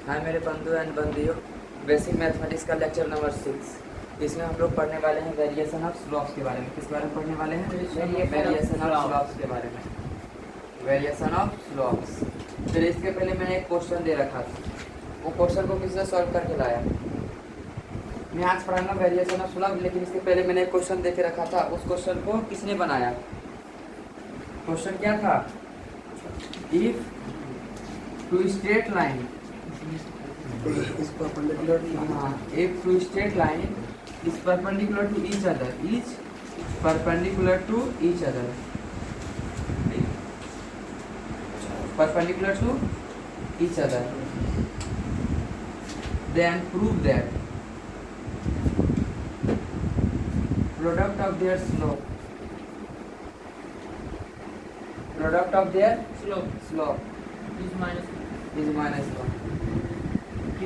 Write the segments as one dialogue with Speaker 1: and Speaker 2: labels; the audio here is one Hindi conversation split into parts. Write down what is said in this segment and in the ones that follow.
Speaker 1: हाय मेरे बंधु एंड बंदियों, बेसिक मैथमेटिक्स का लेक्चर नंबर 6। इसमें हम लोग पढ़ने वाले हैं वेरिएशन ऑफ स्लोप्स के बारे में। किस बारे में पढ़ने वाले हैं? वेरिएशन ऑफ स्लोप्स के बारे में। Variation of slopes. फिर इसके पहले मैंने एक क्वेश्चन दे रखा था, वो क्वेश्चन को किसने सॉल्व करके लाया? मैं आज पढ़ाऊंगा वेरिएशन ऑफ स्लोप, लेकिन इसके पहले मैंने एक क्वेश्चन दे के रखा था। उस क्वेश्चन को किसने बनाया? क्वेश्चन क्या था? If two straight line
Speaker 2: is perpendicular to
Speaker 1: if two straight line is perpendicular to each other, then prove that product of their slope
Speaker 3: is minus
Speaker 1: is minus 1।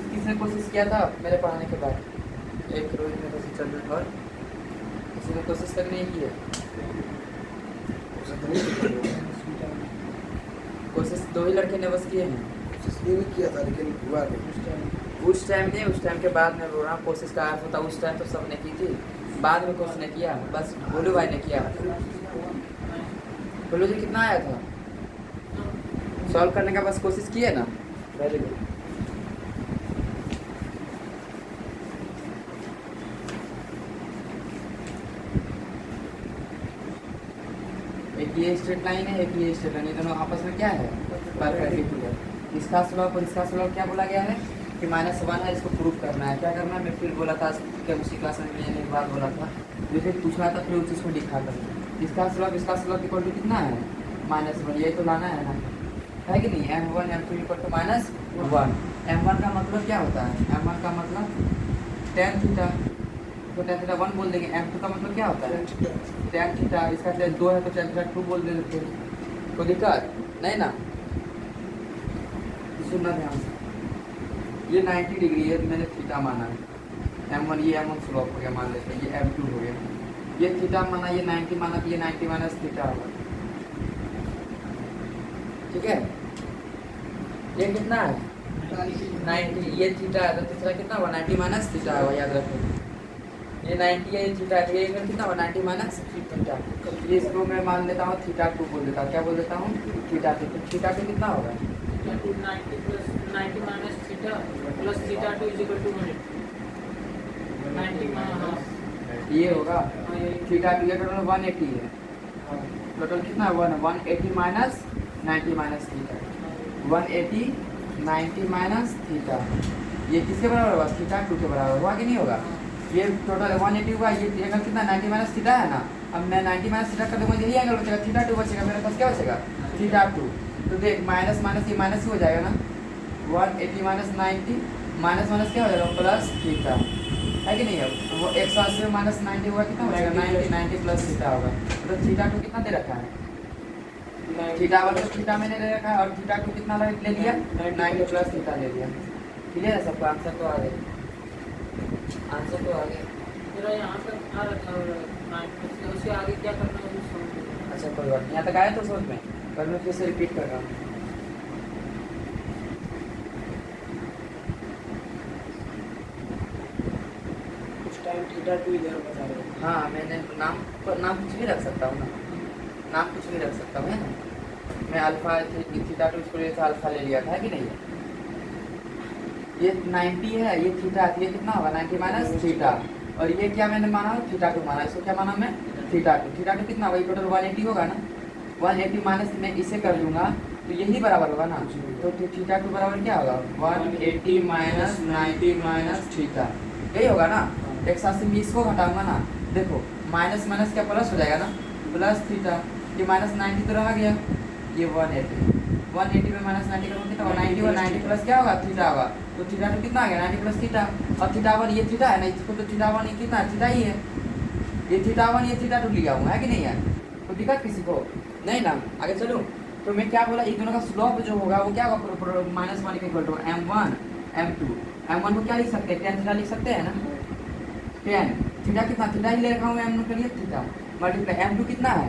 Speaker 1: किसने कोशिश किया था मेरे पढ़ाने के बाद? एक रोहित ने कोशिश चल रही, और किसी ने कोशिश तक नहीं की है। कोशिश 2 ही लड़के ने बस किए हैं।
Speaker 2: इसलिए भी किया था लेकिन हुआ नहीं।
Speaker 1: उस टाइम नहीं, उस टाइम के बाद में बोल रहा हूँ। कोशिश का अर्थ होता उस टाइम तो सबने की थी, बाद में कोशिश ने किया, बस गोलू भाई ने किया। गोलू जी कितना आया था सॉल्व करने का? बस कोशिश किए ना, वेरी गुड। एक ये स्ट्रेट लाइन है, एक ये स्ट्रेट लाइन, ये दोनों आपस में क्या है? परपेंडिकुलर। इसका स्लोप और इसका स्लोप क्या बोला गया है कि -1 है। इसको प्रूव करना है। क्या करना है? मैं फिर बोला था केमिस्ट्री क्लास में, मैंने एक बार बोला था, जो फिर पूछना था, फिर उस चीज़ को दिखा कर। इसका स्लोप इक्वल टू कितना है? -1। यही तो लाना है ना, है कि नहीं? m1 m2 equal to -1। m1 का मतलब क्या होता है? m1 का मतलब tan थीटा, तो tan थीटा 1 बोल देंगे। m2 का मतलब क्या होता है? tan theta. इसका 2 है तो tan थीटा 2 बोल देते हैं। कोई दिक्कत नहीं ना? सुनना ध्यान से, ये 90 डिग्री है, मैंने थीटा माना है। m1 ये m1 स्लोप हो गया, मान लेते हैं। ये m2 हो गया, ये थीटा माना, ये 90 माना, तो ये 90 माइनस थीटा होगा। ठीक है, ये कितना है? 90। ये थीटा है तो तीसरा कितना हुआ? 90 माइनस थीटा हुआ, याद रखो। ये 90 है, ये थीटा है, ये कितना हुआ? 90 माइनस थीटा। इसको मैं मान लेता हूँ थीटा 2 बोल देता हूँ। क्या बोल देता हूँ? थीटा 2। तो थीटा 2 कितना होगा?
Speaker 3: 90 minus theta plus theta 2 is equal to 180. 90
Speaker 1: ये होगा थीटा 2 टोटल 180 है। टोटल कितना है? 180 minus 90 minus theta. 180 90 minus theta, ये किसके बराबर होगा? थीटा 2 के बराबर हुआ कि नहीं होगा? ये टोटल 180 हुआ। ये एंगल कितना? 90 माइनस थीटा है ना। अब मैं 90 माइनस थीटा कर दूँगा, यही एंगल बचेगा, थीटा 2 बचेगा। मेरे पास क्या बचेगा? थीटा 2। तो देख माइनस माइनस ये माइनस ही हो जाएगा ना। 180 माइनस 90 माइनस माइनस क्या हो जाएगा? प्लस थीटा, है कि नहीं? है वो 180 में माइनस 90 हुआ, कितना हो जाएगा? 90 प्लस थीटा होगा। तो थीटा 2 कितना दे रखा है? थीटा 1 तो थीटा मैंने ले रखा है, और थीटा 2 कितना ले लिया? 90 प्लस थीटा ले लिया। क्लियर है सबको? आंसर तो आ गया, आंसर तो आ गया।
Speaker 3: मेरा यहाँ तक आ रखा है, उससे आगे क्या करना है समझ।
Speaker 1: अच्छा कोई बात नहीं, यहाँ तक आया तो सोच में, पर मैं फिर से रिपीट कर रहा हूँ।
Speaker 2: उस टाइम थीटा 2 इधर बता रहे हो।
Speaker 1: हाँ, मैंने नाम कुछ भी रख सकता हूँ ना, नाम कुछ भी रख सकता हूँ, है ना। मैं अल्फा थीटा 2 इसको ले था, अल्फा ले लिया था, है कि नहीं? ये 90 है, ये थीटा है, ये कितना होगा? 90 माइनस थीटा। और ये क्या मैंने माना? थीटा 2 माना। इसको क्या माना मैं? थीटा 2। थीटा 2 कितना होगा? टोटल 180 होगा ना। 180 माइनस मैं इसे कर लूँगा तो यही बराबर होगा ना। तो थीटा 2 बराबर क्या होगा? 180 माइनस 90 माइनस थीटा, यही होगा ना। एक साथ से मैं इसको घटाऊंगा ना, देखो माइनस माइनस क्या प्लस हो जाएगा ना, प्लस थीटा। ये माइनस 90 तो रह गया, ये 180 में माइनस 90 करूँगा कितना होगा? 90 और 90 प्लस क्या होगा? थीटा होगा। तो थीटा 2 कितना आ गया? 90 प्लस थीटा। और थीटा 1 ये थीटा है ना, इसको तो थीटा 1 ये कितना है? थीटा ही है। ये थीटा 1 ये थीटा 2 लिया हुआ है कि नहीं है? तो दिक्कत किसी को नहीं ना। आगे चलो, तो मैं क्या बोला? इन दोनों का स्लोप जो होगा वो क्या होगा? -1 equal to m1 m2। m1 को क्या लिख सकते हैं? tan थीटा लिख सकते हैं ना। tan थीटा कितना? थीटा ही ले रखा हूँ m1 के लिए, थीटा मल्टीप्लाई m2 कितना है?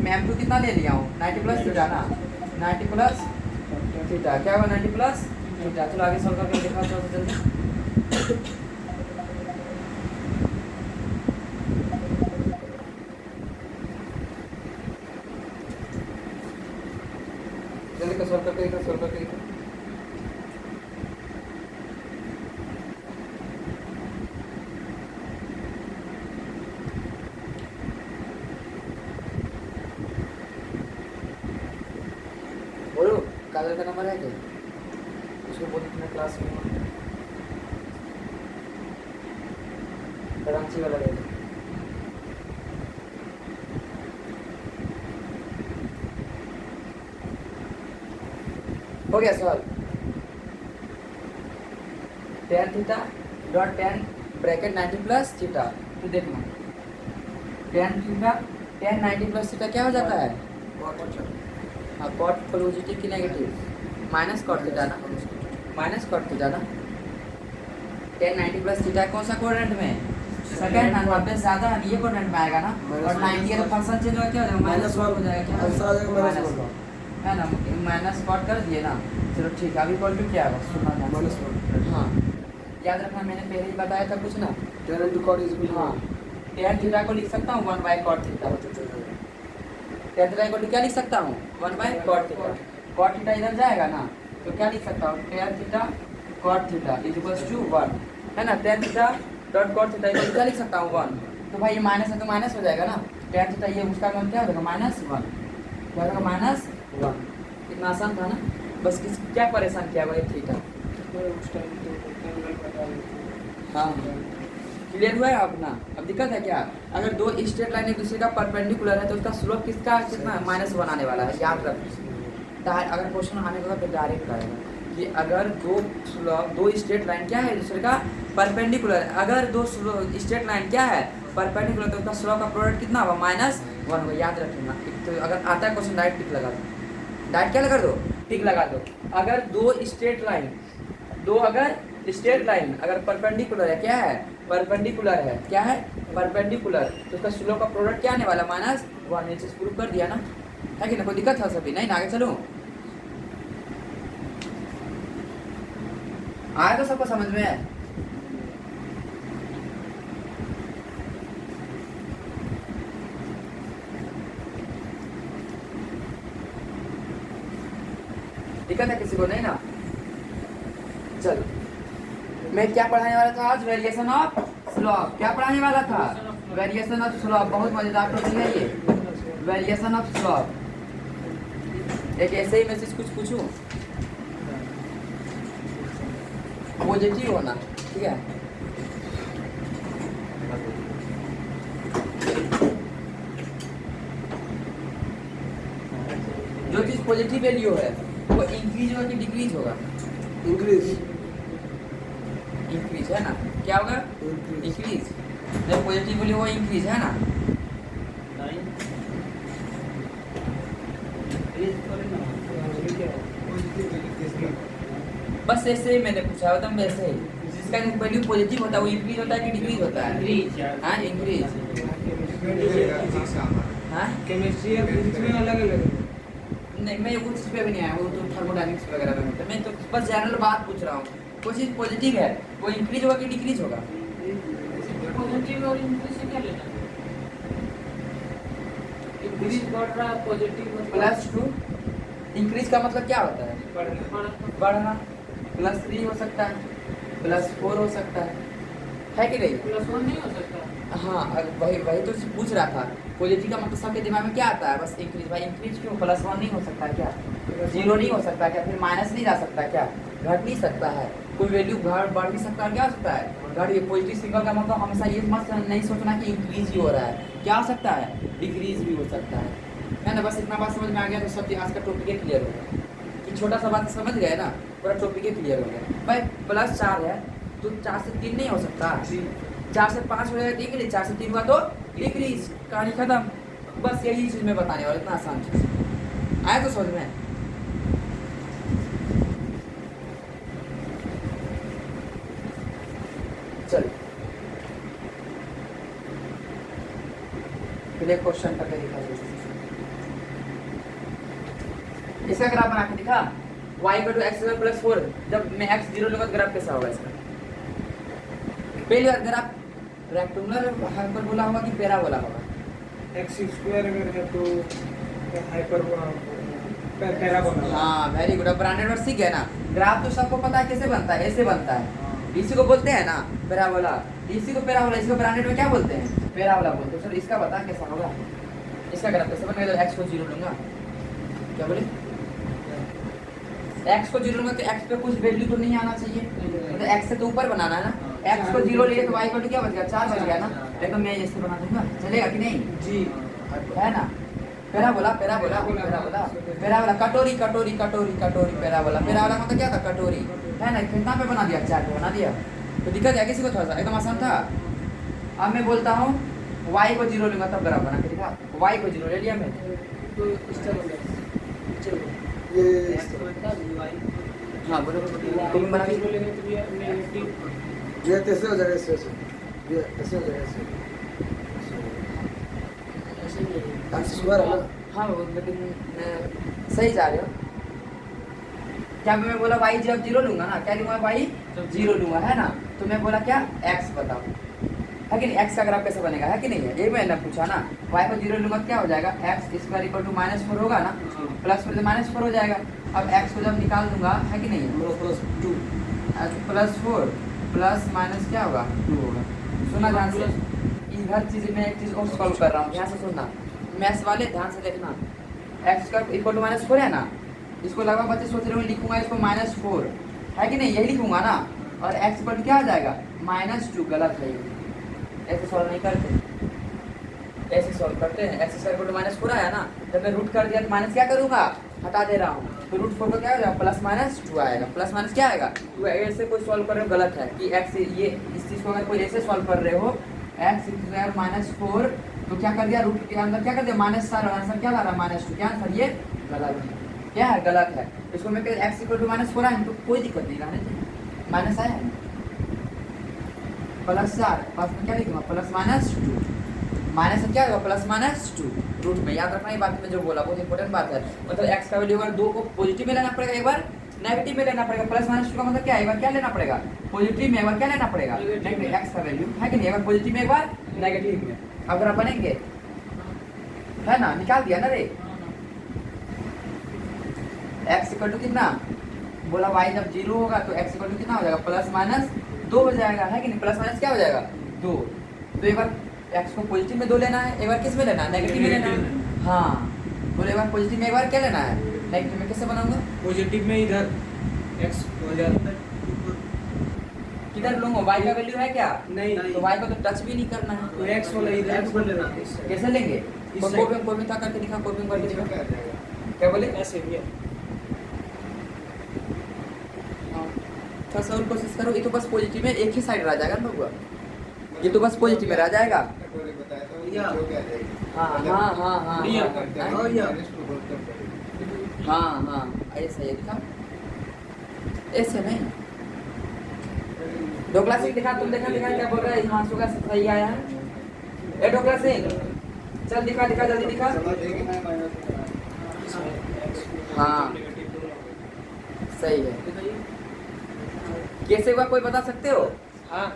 Speaker 1: मैं m2 कितना ले लिया हूँ? 90 प्लस थीटा ना, 90 प्लस थीटा क्या होगा 90 प्लस थीटा। चलो आगे सॉल्व करके दिखाओ चलो जल्दी। जल्दी का सॉल्व करके दिखाओ सॉल्व करके दिखाओ। बोलो काजल का नंबर है क्या? उसको बोलो तुम्हें क्लास में रांची वाला ले लो। हो गया सवाल। tan theta dot tan bracket 90 plus theta. तो देखना tan theta tan 90 plus theta क्या हो जाता है? हाँ कॉट पॉजिटिव की नेगेटिव माइनस कॉट थीटा ना, माइनस कॉट थीटा ना। tan 90 प्लस थीटा कौन सा कोऑर्डिनेट में? सेकंड ना, 90 से ज्यादा है ये कोऑर्डिनेट में आएगा ना। और 90 का फंक्शन चेंज होगा क्या हो जाएगा? माइनस कॉट हो जाएगा क्या?
Speaker 2: आंसर आ जाएगा माइनस वन
Speaker 1: है ना, माइनस कॉट कर दिए ना। चलो ठीक है अभी इक्वल टू क्या है सुनना ध्यान से।
Speaker 2: Minus one.
Speaker 1: हाँ याद रखना मैंने पहले ही बताया था कुछ ना।
Speaker 2: tan into cot is equal to
Speaker 1: हाँ tan थीटा को लिख सकता हूँ 1 by cot theta. tan theta को क्या लिख सकता हूँ 1 by cot theta. Cot theta इधर जाएगा ना तो क्या लिख सकता हूँ tan theta cot theta is equals to 1 है ना। tan theta dot cot theta equal क्या लिख सकता हूँ 1। तो भाई ये माइनस है तो माइनस हो जाएगा ना। tan थीटा ये उसका मान क्या हो जाएगा -1 क्या होगा -1। कितना आसान था ना। बस किस क्या परेशान किया भाई थीटा।
Speaker 2: उस टाइम तो एंगल बता देते।
Speaker 1: हाँ क्लियर हुआ है अपना। अब दिक्कत है क्या? अगर दो स्ट्रेट लाइन एक दूसरे का परपेंडिकुलर है तो उसका स्लोप किसका कितना -1 आने वाला है याद रख। अगर क्वेश्चन आने का तो डायरेक्ट आएगा कि अगर दो स्ट्रेट लाइन क्या है एक दूसरे का परपेंडिकुलर है। अगर दो स्ट्रेट लाइन क्या है परपेंडिकुलर तो उसका स्लोप का प्रोडक्ट कितना होगा -1 होगा। याद रखना। तो अगर आता है क्वेश्चन डायरेक्ट टिक लगा दो। डायरेक्ट क्या लगा दो? टिक लगा दो। अगर दो स्ट्रेट लाइन अगर परपेंडिकुलर है क्या है परपेंडिकुलर है क्या है परपेंडिकुलर तो उसका स्लोप का प्रोडक्ट क्या आने वाला -1। ये चीज प्रूव कर दिया ना है कि ना। कोई दिक्कत था सभी नहीं ना? आगे चलो आया तो सबको समझ में? दिक्कत है किसी को नहीं ना? चलो मैं क्या पढ़ाने वाला था आज? Variation of slope. क्या पढ़ाने वाला था? Variation of slope. बहुत मजेदार टॉपिक है ये वेरिएशन ऑफ स्लोप। एक ऐसे ही मैसेज कुछ पूछूं पॉजिटिव होना ठीक है। जो चीज पॉजिटिव वैल्यू है वो इंक्रीज होगा कि डिक्रीज होगा?
Speaker 2: इंक्रीज
Speaker 1: इंक्रीज है ना। क्या होगा? इंक्रीज। जब पॉजिटिव वैल्यू वो इंक्रीज है ना। बस ऐसे ही मैंने पूछा एकदम वैसे ही। जिसका वैल्यू पॉजिटिव होता है वो इंक्रीज होता है कि डिक्रीज होता है? हाँ इंक्रीज। हाँ
Speaker 2: केमिस्ट्री और फिजिक्स में अलग अलग है।
Speaker 1: नहीं मैं उस चीज पे भी नहीं आया। वो तो थर्मोडायनेमिक्स वगैरह में होता है। मैं तो बस जनरल बात पूछ रहा हूँ। कोई चीज पॉजिटिव है वो इंक्रीज होगा कि डिक्रीज होगा?
Speaker 3: पॉजिटिव और इंक्रीज से क्या लेना? इंक्रीज बढ़ रहा है पॉजिटिव
Speaker 1: +2 इंक्रीज का मतलब क्या होता है? बढ़ना। +3 हो सकता है +4 हो सकता है कि नहीं?
Speaker 3: +1 नहीं हो सकता।
Speaker 1: हाँ वही तो पूछ रहा था। पॉजिटिव का मतलब सबके दिमाग में क्या आता है? बस इंक्रीज। भाई इंक्रीज क्यों? +1 नहीं हो सकता क्या? 0 नहीं हो सकता क्या? फिर माइनस नहीं जा सकता क्या? घट नहीं सकता है? कोई वैल्यू बढ़ भी सकता है? क्या हो सकता है? घट। ये पॉजिटिव सिंबल का मतलब हमेशा ये मत नहीं सोचना कि इंक्रीज ही हो रहा है। क्या हो सकता है? डिक्रीज भी हो सकता है ना। बस इतना बात समझ में आ गया तो सब आज का टॉपिक क्लियर हो गया। कि छोटा सा बात समझ गए ना पूरा टॉपिक क्लियर हो गया। भाई +4 है तो 4 से 3 नहीं हो सकता। 4 से 5 हो जाएगा डिक्रीज। 4 से 3 हुआ तो डिक्रीज। कहानी खत्म। बस यही चीज मैं बताने वाला। इतना आसान चीज आया तो समझ में? चल पहले क्वेश्चन करके दिखा दो। इसका ग्राफ बना के दिखा y equal to x square plus 4 जब मैं x 0 लूंगा तो ग्राफ कैसा होगा इसका? पहली बार ग्राफ रेक्टेंगुलर हाइपरबोला होगा कि पैराबोला होगा?
Speaker 2: एक्स स्क्वायर अगर है तो हाइपरबोला पैराबोला।
Speaker 1: हाँ वेरी गुड। अब ब्रांडेड वर्ड सीख गए ना। ग्राफ तो सबको पता है कैसे बनता है, ऐसे बनता है। इसी को बोलते हैं ना पैराबोला, इसी को पैराबोला, इसको ब्रांडेड में क्या बोलते हैं? पैराबोला बोलते हैं। सर इसका बता कैसा होगा? इसका ग्राफ कैसे बनेगा? तो x को 0 लूंगा, क्या बोले? x को 0 लूंगा तो x पे कुछ वैल्यू तो नहीं आना चाहिए, मतलब x से तो ऊपर बनाना है ना। x को 0 लिए तो y को क्या बच गया? 4 बच गया ना। देखो मैं ऐसे बना दूंगा, चलेगा कि नहीं?
Speaker 2: जी
Speaker 1: है ना। पैराबोला पैराबोला पैराबोला पैराबोला, कटोरी कटोरी कटोरी कटोरी, पैराबोला पैराबोला मतलब क्या था? कटोरी, है ना। कितना पे बना दिया? 4 पे बना दिया। तो दिक्कत है किसी को? थोड़ा सा एकदम आसान था। अब मैं बोलता हूँ y को 0 लूंगा तब ग्राफ बना के दिखा। y को 0 ले लिया मैं,
Speaker 3: तो इस तरह हो जाएगा। चलो
Speaker 2: ये
Speaker 3: x बटा dy
Speaker 1: हाँ बोलो तुम बना
Speaker 3: जीरो लेंगे तो ये नेगेटिव
Speaker 2: ये कैसे हो जाएगा? ऐसे ये ऐसे हो जाएगा ऐसे
Speaker 3: ऐसे ही है।
Speaker 2: एक्स स्क्वायर है ना?
Speaker 1: हाँ लेकिन सही जा रहे हो। क्या मैं बोला y जब 0 लूंगा ना, क्या लूंगा? y 0 लूंगा, है ना। तो मैं बोला क्या? x बताओ, है कि नहीं? x का ग्राफ कैसे बनेगा, है कि नहीं है? ये मैंने पूछा ना। y को 0 लूंगा क्या हो जाएगा? x स्क्वायर इक्वल टू -4 होगा ना, प्लस फिर -4 हो जाएगा। अब x को जब निकाल दूंगा, है कि नहीं?
Speaker 2: प्लस 2
Speaker 1: +4 प्लस माइनस क्या होगा? 2 होगा। सुना ध्यान से, ये हर चीज़ में एक चीज़ और सॉल्व कर रहा हूँ, ध्यान से सुनना। मैथ्स वाले ध्यान से देखना। x का इक्वल टू -4 है ना, इसको लगभग बच्चे सोच रहे हो लिखूंगा इसको -4, है कि नहीं? यही लिखूंगा ना। और x इक्वल टू क्या आ जाएगा? -2। गलत है ये, ऐसे सॉल्व नहीं करते, ऐसे सॉल्व करते हैं। x स्क्वायर इक्वल टू -4 आया ना, जब मैं रूट कर दिया तो माइनस क्या करूंगा? हटा दे रहा हूँ। तो √4 को क्या हो जाएगा? +-2 आएगा। प्लस माइनस क्या आएगा? तो ऐसे कोई सॉल्व कर रहे हो गलत है कि x ये इस चीज़ को अगर कोई ऐसे सॉल्व कर रहे हो x स्क्वायर -4 तो क्या कर दिया? रूट के अंदर क्या कर दिया? -4 आंसर क्या ला रहा है? -2। क्या आंसर? ये गलत है। क्या है? गलत है। इसको मैं कह x इक्वल टू -4 आए तो कोई दिक्कत नहीं रहने चाहिए। माइनस आया है +4 पास में क्या लिखूंगा? +-2 माइनस से क्या होगा? +-2 रूट में। याद रखना ये बात में जो बोला बहुत इंपॉर्टेंट बात है। मतलब x का वैल्यू अगर 2 को पॉजिटिव में लेना पड़ेगा, एक बार नेगेटिव में लेना पड़ेगा। +-2 का मतलब क्या है? एक बार क्या लेना पड़ेगा? पॉजिटिव में, एक बार क्या लेना पड़ेगा? नेगेटिव। x का वैल्यू है कि नहीं? एक बार पॉजिटिव में, एक बार नेगेटिव में। अगर आप बनेंगे, है ना, निकाल दिया ना रे। x इक्वल टू कितना बोला? y जब 0 होगा तो x इक्वल टू कितना हो जाएगा? +-2 हो जाएगा, है कि नहीं? प्लस माइनस क्या हो जाएगा? 2। तो एक बार x को पॉजिटिव में 2 लेना है, एक बार किस में लेना है? नेगेटिव में लेना है। हाँ बोले एक बार पॉजिटिव में, एक बार क्या लेना है? नेगेटिव में। कैसे बनाऊंगा?
Speaker 2: पॉजिटिव में इधर x हो जाता है।
Speaker 1: किधर लूंगा? y का वैल्यू है क्या?
Speaker 2: नहीं
Speaker 1: तो y को तो टच भी नहीं करना है।
Speaker 2: तो x वाला इधर x वाला लेना है।
Speaker 1: कैसे लेंगे?
Speaker 2: इस साइड।
Speaker 1: कोई था करके दिखा, कोई करके दिखा। क्या बोले?
Speaker 2: ऐसे भी है।
Speaker 1: थोड़ा सा और कोशिश करो। ये तो बस पॉजिटिव में एक ही साइड रह जाएगा ना हुआ, ये तो बस पॉजिटिव में रह जाएगा। हाँ हाँ हाँ हाँ हाँ हाँ ऐसा ही दिखा, ऐसे नहीं। डोकला सिंह दिखा, तुम देखा दिखा क्या बोल रहा है? हिमांशु का सही आया है। ए डोकला सिंह चल दिखा दिखा, जल्दी दिखा। हाँ सही है। कैसे हुआ कोई बता सकते हो?
Speaker 2: हाँ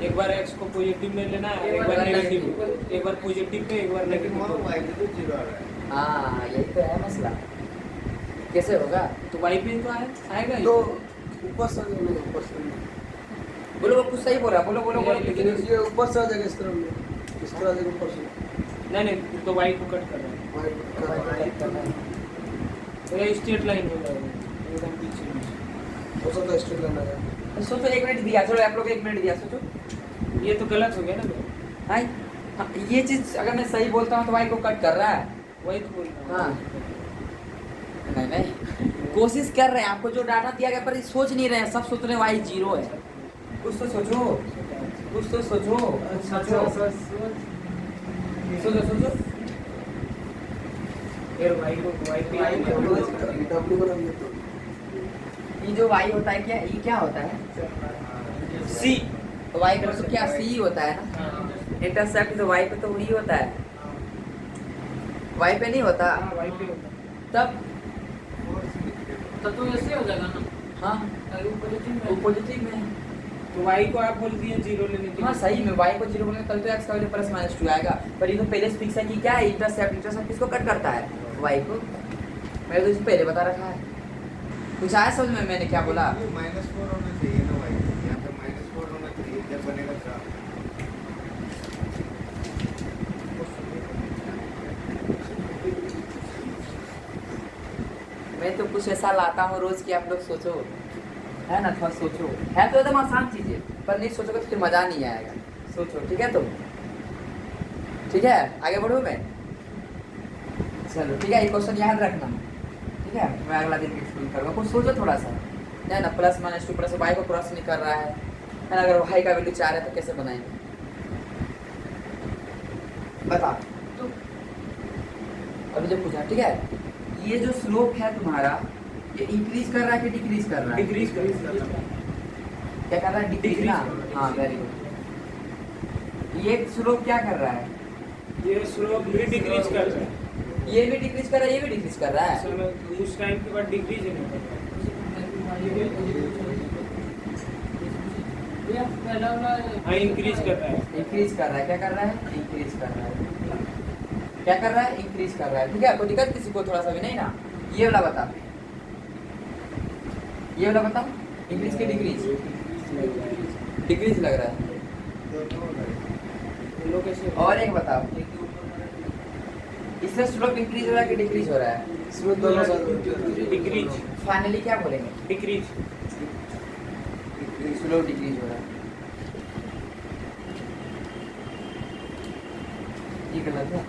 Speaker 2: एक बार x को पॉजिटिव में लेना है, एक बार नेगेटिव, एक बार पॉजिटिव में, एक बार नेगेटिव।
Speaker 1: हाँ यही तो है मसला। कैसे होगा?
Speaker 2: तो y पे तो आएगा
Speaker 4: तो ऊपर से ऊपर से
Speaker 1: बोलो, वो कुछ सही बोल रहा। बोलो बोलो बोलो।
Speaker 4: लेकिन ये ऊपर से आ जाएगा इस तरह में, इस तरह से ऊपर से
Speaker 2: नहीं तो y को कट कर रहा है तो ये स्ट्रेट लाइन हो जाएगा एकदम पीछे।
Speaker 4: हो सकता है स्ट्रेट लाइन आ जाए।
Speaker 1: सोचो 1 मिनट दिया, चलो आप लोग 1 मिनट दिया, सोचो।
Speaker 2: ये तो गलत हो गया ना।
Speaker 1: हाँ ये चीज अगर मैं सही बोलता हूँ तो y को कट कर रहा है।
Speaker 2: वही तो बोल रहा
Speaker 1: हाँ नहीं कोशिश कर रहे हैं। आपको जो डाटा दिया गया पर सोच नहीं रहे हैं, सब सोच रहे हैं y 0 है। कुछ तो सोचो, कुछ तो सोचो, सोचो सोचो सोचो।
Speaker 2: फिर y को y पे
Speaker 4: डब्ल्यू बना दिया तो
Speaker 1: ये जो y होता है क्या, ये क्या होता है?
Speaker 2: c
Speaker 1: तो y का तो क्या c होता है ना। इंटरसेप्ट तो y पे तो वही होता है, y पे नहीं होता।
Speaker 2: y पे होता है।
Speaker 1: तब
Speaker 3: तो ऐसे हो जाएगा ना,
Speaker 1: हाँ
Speaker 3: अगर वो पॉजिटिव में
Speaker 1: वो पॉजिटिव में है।
Speaker 2: तो y को आप बोल दिए 0 लेने के
Speaker 1: हाँ
Speaker 2: लिए।
Speaker 1: सही में y को 0 बोलेंगे तब तो x का वैल्यू प्लस माइनस 2 आएगा, पर ये तो पहले से फिक्स है कि क्या है, इंटरसेप्ट किसको कट करता है, y को। मैंने तो इसे पहले बता रखा है। कुछ आया समझ में मैंने क्या बोला?
Speaker 5: -4 होना चाहिए ना भाई, यहाँ पे -4 होना चाहिए जब बनेगा ग्राफ।
Speaker 1: मैं तो कुछ ऐसा लाता हूँ रोज कि आप लोग सोचो, है ना, थोड़ा सोचो। है तो एकदम आसान चीजें, पर नहीं सोचोगे तो फिर मजा नहीं आएगा। सोचो, ठीक है? तो ठीक है, आगे बढ़ो मैं। चलो ठीक है, ये क्वेश्चन याद रखना, ठीक है? मैं अगला दिन एक्सप्लेन करूँगा। कुछ सोचो थोड़ा सा, है ना। प्लस माइनस 2 प्लस y को क्रॉस नहीं कर रहा है ना। अगर y का वैल्यू 4 है तो कैसे बनाएंगे, बता।
Speaker 3: तो
Speaker 1: अभी जब पूछा, ठीक है, ये जो स्लोप है तुम्हारा, ये इंक्रीज कर रहा है कि डिक्रीज कर रहा है?
Speaker 2: डिक्रीज कर
Speaker 1: क्या कर रहा है? डिक्रीज ना। हाँ वेरी गुड। ये स्लोप क्या कर रहा है?
Speaker 2: ये स्लोप भी डिक्रीज कर रहा है।
Speaker 1: ये भी डिक्रीज कर रहा है, ये भी डिक्रीज कर रहा है।
Speaker 2: असल में उस टाइम के बाद डिक्रीज नहीं कर रहा
Speaker 3: भैया पहला वाला
Speaker 2: है। हाँ इंक्रीज कर रहा है।
Speaker 1: इंक्रीज कर रहा है। क्या कर रहा है? इंक्रीज कर रहा है। क्या कर रहा है? इंक्रीज कर रहा है। ठीक है, कोई दिक्कत किसी को थोड़ा सा भी नहीं ना? ये वाला बता, ये वाला बता, इंक्रीज के डिक्रीज? डिक्रीज लग रहा है।
Speaker 2: इन लोग कैसे
Speaker 1: और एक बताओ, इससे स्लोप इंक्रीज हो रहा है कि डिक्रीज हो रहा है?
Speaker 4: इसमें दोनों साथ
Speaker 2: डिक्रीज
Speaker 1: फाइनली क्या बोलेंगे?
Speaker 2: डिक्रीज
Speaker 1: स्लोप डिक्रीज हो रहा है। ये गलत है,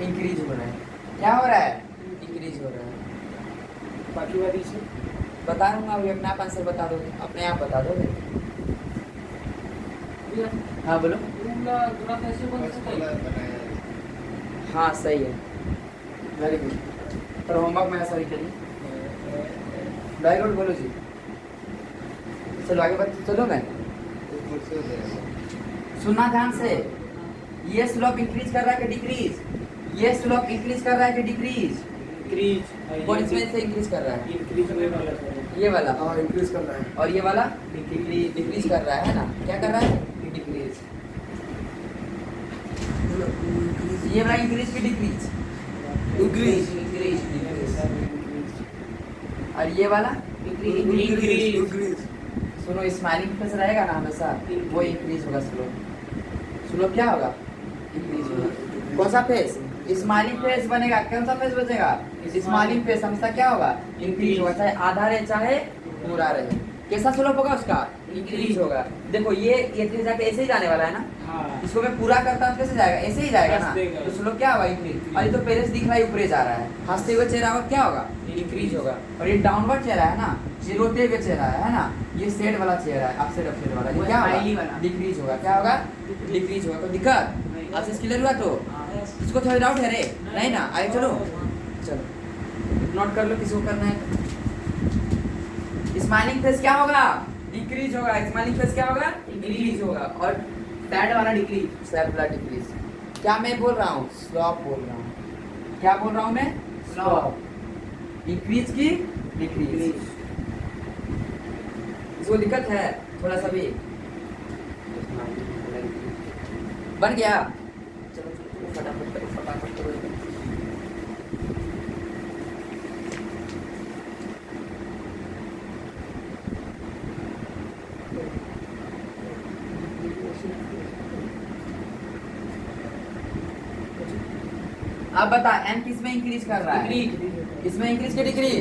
Speaker 1: इंक्रीज हो रहा है। क्या हो रहा है? इंक्रीज हो रहा है।
Speaker 2: बाकी बात इसे
Speaker 1: बता दूंगा, अभी अपने आप आंसर बता दोगे, अपने आप बता दोगे।
Speaker 3: भैया
Speaker 1: हाँ बोलो।
Speaker 3: पूरा ग्राफ ऐसे बन सकता है।
Speaker 5: बनाया
Speaker 1: हाँ सही है, वेरी गुड। पर होमवर्क में ऐसा ही करिए। वेरी गुड, बोलो जी। चलो आगे बढ़ते, चलो मैं
Speaker 5: ऊपर से हो जाएगा।
Speaker 1: सुनना ध्यान से। ये स्लोप इंक्रीज कर रहा है कि डिक्रीज? ये स्लोप इंक्रीज कर रहा है कि डिक्रीज?
Speaker 2: इंक्रीज
Speaker 1: कौन इसमें से इंक्रीज कर रहा है?
Speaker 2: इंक्रीज होने वाला है।
Speaker 1: ये वाला।
Speaker 4: हाँ इंक्रीज कर रहा है।
Speaker 1: और ये वाला डिक्रीज कर रहा है ना? क्या कर रहा है? डिक्रीज। ये वाला इंक्रीज की डिक्रीज?
Speaker 4: इंक्रीज
Speaker 1: और ये वाला
Speaker 2: इंक्रीज
Speaker 4: इंक्रीज
Speaker 1: सुनो, स्माइलिंग फेस रहेगा ना हमेशा, वो इंक्रीज होगा। स्लोप क्या होगा? इंक्रीज होगा। कौन सा फेस? स्माइलिंग फेस बनेगा। कौन सा फेस बचेगा? स्माइलिंग फेस हमेशा क्या होगा? इंक्रीज होगा, चाहे आधा रहे चाहे पूरा रहे। कैसा स्लोप होगा उसका? इंक्रीज होगा। देखो ये जाके ऐसे ही जाने वाला है ना,
Speaker 2: हाँ
Speaker 1: इसको मैं पूरा करता हूँ कैसे जाएगा? ऐसे ही जाएगा ना।
Speaker 2: हंसते गए।
Speaker 1: तो स्लोप क्या होगा? इंक्रीज। और ये तो पहले से दिख रहा है ऊपर जा रहा है, हंसते हुए चेहरा होगा, क्या होगा? इंक्रीज होगा। और ये डाउनवर्ड चेहरा है ना, ये रोते हुए चेहरा है ना, ये सेड वाला चेहरा है, अपसेट अपसेट वाला, ये क्या होगा? डिक्रीज होगा। क्या होगा? डिक्रीज होगा। तो दिक्कत आपसे क्लियर हुआ? तो इसको थोड़ा डाउट है रे? नहीं ना? आगे चलो, चलो नोट कर लो, किसी को करना है। स्माइलिंग फेस क्या होगा? डिक्रीज होगा। स्माइलिंग फेस क्या होगा? इंक्रीज होगा। और सैड वाला डिक्रीज, सैड वाला डिक्रीज। क्या मैं बोल रहा हूँ? स्लॉप बोल रहा हूँ। क्या बोल रहा हूँ मैं? स्लॉप। इंक्रीज की डिक्रीज। इसको दिक्कत है थोड़ा सा भी? बन गया? चलो चलो फटाफट करो, फटाफट करो। अब बता, एम किस में इंक्रीज कर रहा है? इसमें इंक्रीज के decrease?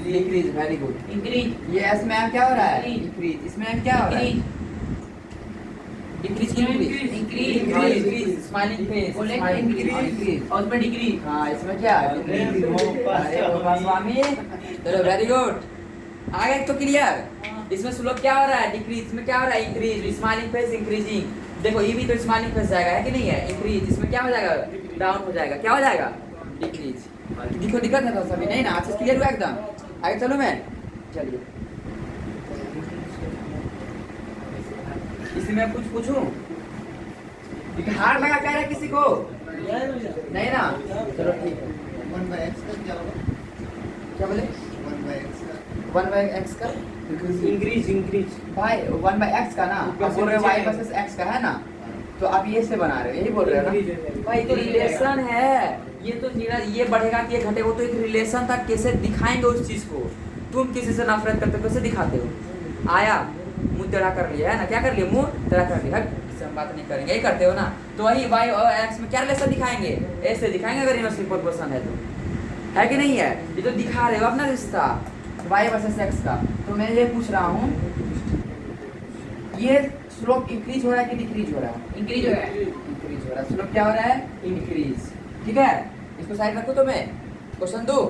Speaker 1: Decrease, very good.
Speaker 3: Increase
Speaker 1: ये एस में एम क्या हो रहा है?
Speaker 3: Increase.
Speaker 1: इंक्रीज। इसमें एम क्या हो रहा है? डिक्रीज की
Speaker 3: Increase.
Speaker 1: Increase. Increase smiling face,
Speaker 3: बोले
Speaker 1: स्माइलिंग
Speaker 3: इंक्रीज और उसमें डिक्रीज।
Speaker 1: हाँ इसमें क्या?
Speaker 5: Increase.
Speaker 1: अरे बाबा स्वामी, चलो वेरी गुड। आगे तो क्लियर। इसमें स्लोप क्या हो रहा है? डिक्रीज। इसमें क्या हो रहा है? इंक्रीज। Smiling face increasing. देखो ये भी तो स्माइलिंग फेस जाएगा, है कि नहीं है? इंक्रीज। इसमें क्या हो जाएगा? डाउन हो जाएगा। क्या हो जाएगा? डिक्रीज। देखो दिक्कत है तो सभी नहीं ना? अच्छे क्लियर हुआ एकदम? आगे चलो मैं, चलिए इसमें कुछ पूछूं? हार लगा कह रहा है किसी को? नहीं ना? चलो ठीक है।
Speaker 5: 1/x का क्या होगा?
Speaker 1: क्या बोले
Speaker 5: 1/x का
Speaker 1: 1/x का
Speaker 2: इंक्रीज
Speaker 1: भाई 1/x का ना
Speaker 2: ऊपर
Speaker 1: आप
Speaker 2: से
Speaker 1: बोल रहे हो
Speaker 2: नीचे
Speaker 1: y वर्सेस x का है ना, तो आप ये से बना रहे हो, यही बोल रहे हो ना भाई? तो रिलेशन है ये, तो ये बढ़ेगा कि ये घटेगा, वो तो एक रिलेशन था। कैसे दिखाएंगे उस चीज को? तुम किसी से नफरत करते हो, कैसे दिखाते हो? आया मुंह टेढ़ा कर लिया है ना, क्या कर लिया? मुंह टेढ़ा कर लिया, इससे हम बात नहीं करेंगे, यही करते हो ना। तो वही y और x में क्या रिलेशन दिखाएंगे? ऐसे दिखाएंगे अगर इनवर्स प्रोपोर्शन है तो, है कि नहीं है? ये तो दिखा रहे हो अपना रिश्ता y वर्सेस x का। तो मैं ये पूछ रहा हूँ, ये स्लोप इंक्रीज हो रहा है कि डिक्रीज हो रहा है?
Speaker 3: इंक्रीज हो रहा है।
Speaker 1: इंक्रीज हो रहा है। स्लोप क्या हो रहा है? इंक्रीज। ठीक है, इसको साइड रखो। तो मैं क्वेश्चन 2,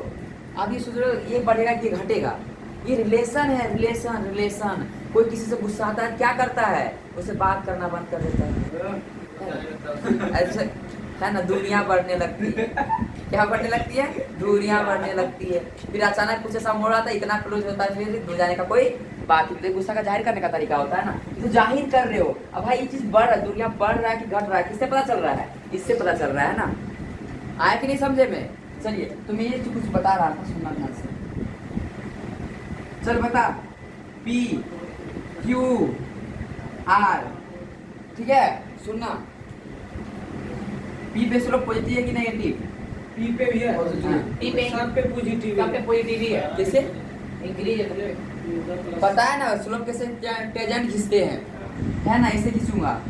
Speaker 1: आप ये सोच रहे हो ये बढ़ेगा कि ये घटेगा? ये रिलेशन है, रिलेशन रिलेशन। कोई किसी से गुस्सा आता है, क्या करता है? उससे बात करना बंद कर देता है, ऐसे है ना, दूरियां बढ़ने लगती है। क्या बढ़ने लगती है? दूरियां बढ़ने लगती है। फिर अचानक कुछ ऐसा मोड़ आता है, इतना क्लोज होता है, फिर दूर जाने का कोई बात नहीं। गुस्सा का जाहिर करने का तरीका होता है ना, तो जाहिर कर रहे हो। अब भाई ये चीज बढ़ रहा है, दूरियां बढ़ रहा है कि घट रहा है, किससे पता चल रहा है? इससे पता चल रहा है ना। आया कि नहीं समझे में? चलिए, तो मैं ये जो कुछ बता रहा था, सुनना ध्यान से। चल बता, P Q R, ठीक है, सुनना। P पे स्लोप पॉजिटिव है कि नेगेटिव?
Speaker 2: पी पे भी है,
Speaker 3: P पे
Speaker 2: सब पे पॉजिटिव
Speaker 3: सब पे
Speaker 2: है।
Speaker 3: पॉजिटिव ही है।
Speaker 1: कैसे?
Speaker 3: इंक्रीज है।
Speaker 1: पता है ना स्लोप कैसे टेंजेंट खींचते हैं, है ना? ऐसे खींचूंगा,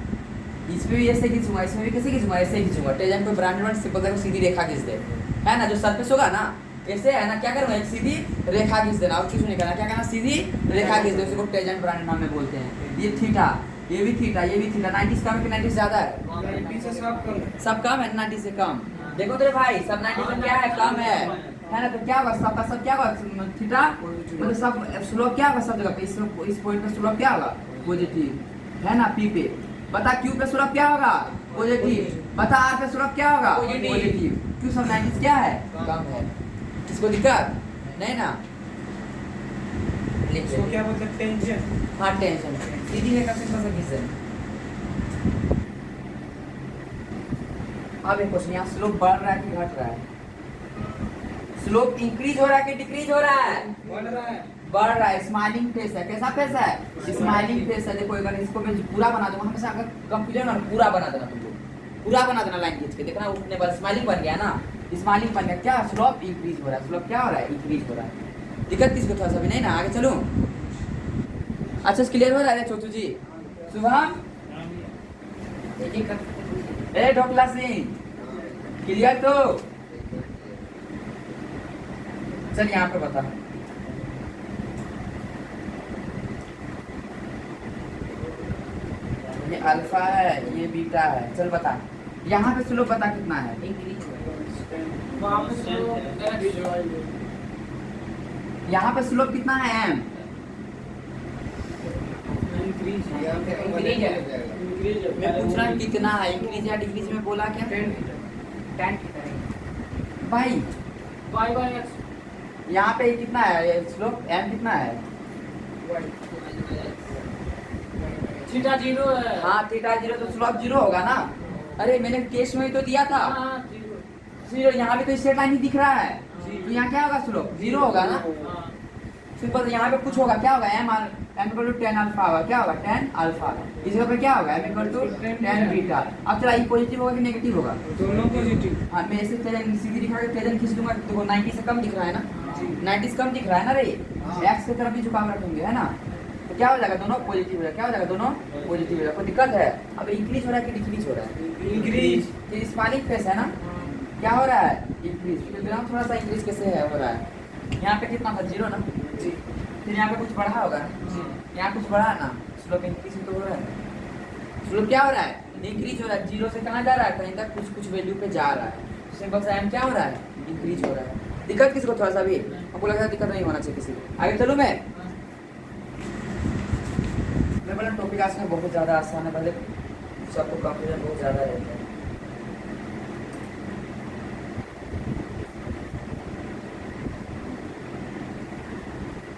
Speaker 1: इस पे भी ऐसे खींचूंगा, इसमें भी कैसे खींचूंगा? ऐसे खींचूंगा। टेंजेंट को ब्रांडेड सिंपल देखो, सीधी रेखा खींच दे, है ना? जो सरफेस होगा ना, ऐसे है ना, क्या करूंगा? एक सीधी रेखा खींच देना, और कुछ नहीं करना। क्या करना? सीधी रेखा खींच दे, उसको टेंजेंट ब्रांडेड नाम में बोलते हैं। ये थीटा, ये भी थीटा, ये भी थीटा। 90 कम है कि 90 ज्यादा है?
Speaker 2: 90 से सब कम है।
Speaker 1: सब कम है, 90 से कम। देखो तेरे भाई, सब 90 से क्या है? कम है ना? तो क्या होगा? सबका सब क्या होगा? थीटा मतलब सब स्लोप क्या होगा? सब जगह पे इस पॉइंट पे स्लोप क्या होगा? पॉजिटिव, है ना? P पे बता, Q पे स्लोप क्या होगा? पॉजिटिव। बता R पे स्लोप क्या होगा?
Speaker 3: Positive।
Speaker 1: पॉजिटिव। क्यों? सब 90 से क्या है? कम है। किसको दिक्कत नहीं ना? लिख
Speaker 2: इसको
Speaker 1: ले।
Speaker 2: क्या बोलते हैं? टेंशन।
Speaker 1: हाँ, टेंशन सीधी रेखा से कैसे खींचे? अब एक क्वेश्चन, यहाँ स्लोप बढ़ रहा है कि घट रहा है? स्लोप इंक्रीज हो रहा है कि डिक्रीज हो रहा है?
Speaker 2: बढ़ रहा है।
Speaker 1: बढ़ रहा है। स्माइलिंग फेस है। कैसा फेस है? स्माइलिंग फेस है। देखो, अगर इसको मैं पूरा बना दूंगा, हमेशा अगर कंफ्यूजन और पूरा बना देना, तुमको पूरा बना देना लाइन खींच के, देखना उठने पर स्माइलिंग बन गया ना, स्माइलिंग बन गया। क्या? स्लोप इंक्रीज हो रहा है। स्लोप क्या हो रहा है? इंक्रीज हो रहा है। दिक्कत किसको? थोड़ा सा भी नहीं ना? आगे चलूं? अच्छा, क्लियर हो रहा है छोटू जी? शुभम, ए ढोकला सिंह, क्लियर? तो चल यहाँ पे बता, ये अल्फा है, ये बीटा है। चल बता, यहाँ पे स्लोप बता कितना है?
Speaker 3: इंक्रीज हो रहा है।
Speaker 4: वहाँ पे स्लोप
Speaker 1: यहाँ पे स्लोप कितना है? M।
Speaker 2: इंक्रीज है।
Speaker 5: यहाँ पे
Speaker 3: इंक्रीज है।
Speaker 5: हो जाएगा।
Speaker 4: इंक्रीज है।
Speaker 1: मैं पूछ रहा हूँ कितना है, इंक्रीज या डिक्रीज में बोला क्या?
Speaker 3: 10
Speaker 1: भाई
Speaker 4: वाई बाई एक्स
Speaker 1: यहाँ पे कितना है स्लोप? M कितना है?
Speaker 4: थीटा 0 है।
Speaker 1: हाँ, थीटा 0, तो स्लोप 0 होगा ना? अरे मैंने केस में ही तो दिया था
Speaker 4: हाँ 0।
Speaker 1: 0। यहाँ पे तो स्ट्रेट लाइन ही दिख रहा है, तो यहाँ क्या होगा? स्लोप 0 होगा ना?
Speaker 4: हाँ
Speaker 1: सिंपल। यहाँ पे कुछ होगा, क्या होगा? M इक्वल टू 10 अल्फा होगा। क्या होगा? 10 अल्फा। इस जगह पे क्या होगा? M equal to 10 beta. अब चला, ये पॉजिटिव होगा कि नेगेटिव होगा?
Speaker 2: दोनों पॉजिटिव।
Speaker 1: हाँ, मैं ऐसे तेजन सीधी दिखा के तेजन खींच दूंगा, देखो 90 से कम दिख रहा है ना? 90 से कम दिख रहा है ना रे? एक्स की तरफ भी झुकाव रखेंगे, है ना? तो क्या हो जाएगा? दोनों पॉजिटिव हो जाएगा। क्या हो जाएगा? दोनों पॉजिटिव हो जाएगा। कोई दिक्कत है? अब इंक्रीज हो रहा है कि डिक्रीज हो रहा है?
Speaker 2: इंक्रीज।
Speaker 1: ये स्माइलिंग फेस है ना? क्या हो रहा है? इंक्रीज। फिर ग्राम थोड़ा सा इंक्रीज कैसे है हो रहा है? यहाँ पे कितना था? 0 ना? फिर यहाँ पे कुछ बढ़ा होगा ना? यहाँ कुछ बढ़ा ना? स्लोप इंक्रीज तो हो रहा है। स्लोप क्या हो रहा है? इंक्रीज हो रहा है। 0 से कहाँ जा रहा है? कहीं तक कुछ कुछ वैल्यू पे जा रहा है। सिंपल सा M क्या हो रहा है? इंक्रीज हो रहा है। दिक्कत किसको? थोड़ा सा भी हमको लगता है दिक्कत नहीं होना चाहिए किसी को। आगे चलूँ मैं बोला टॉपिक आज में बहुत ज़्यादा आसान है, पहले सबको कंफ्यूजन बहुत ज़्यादा रहता है।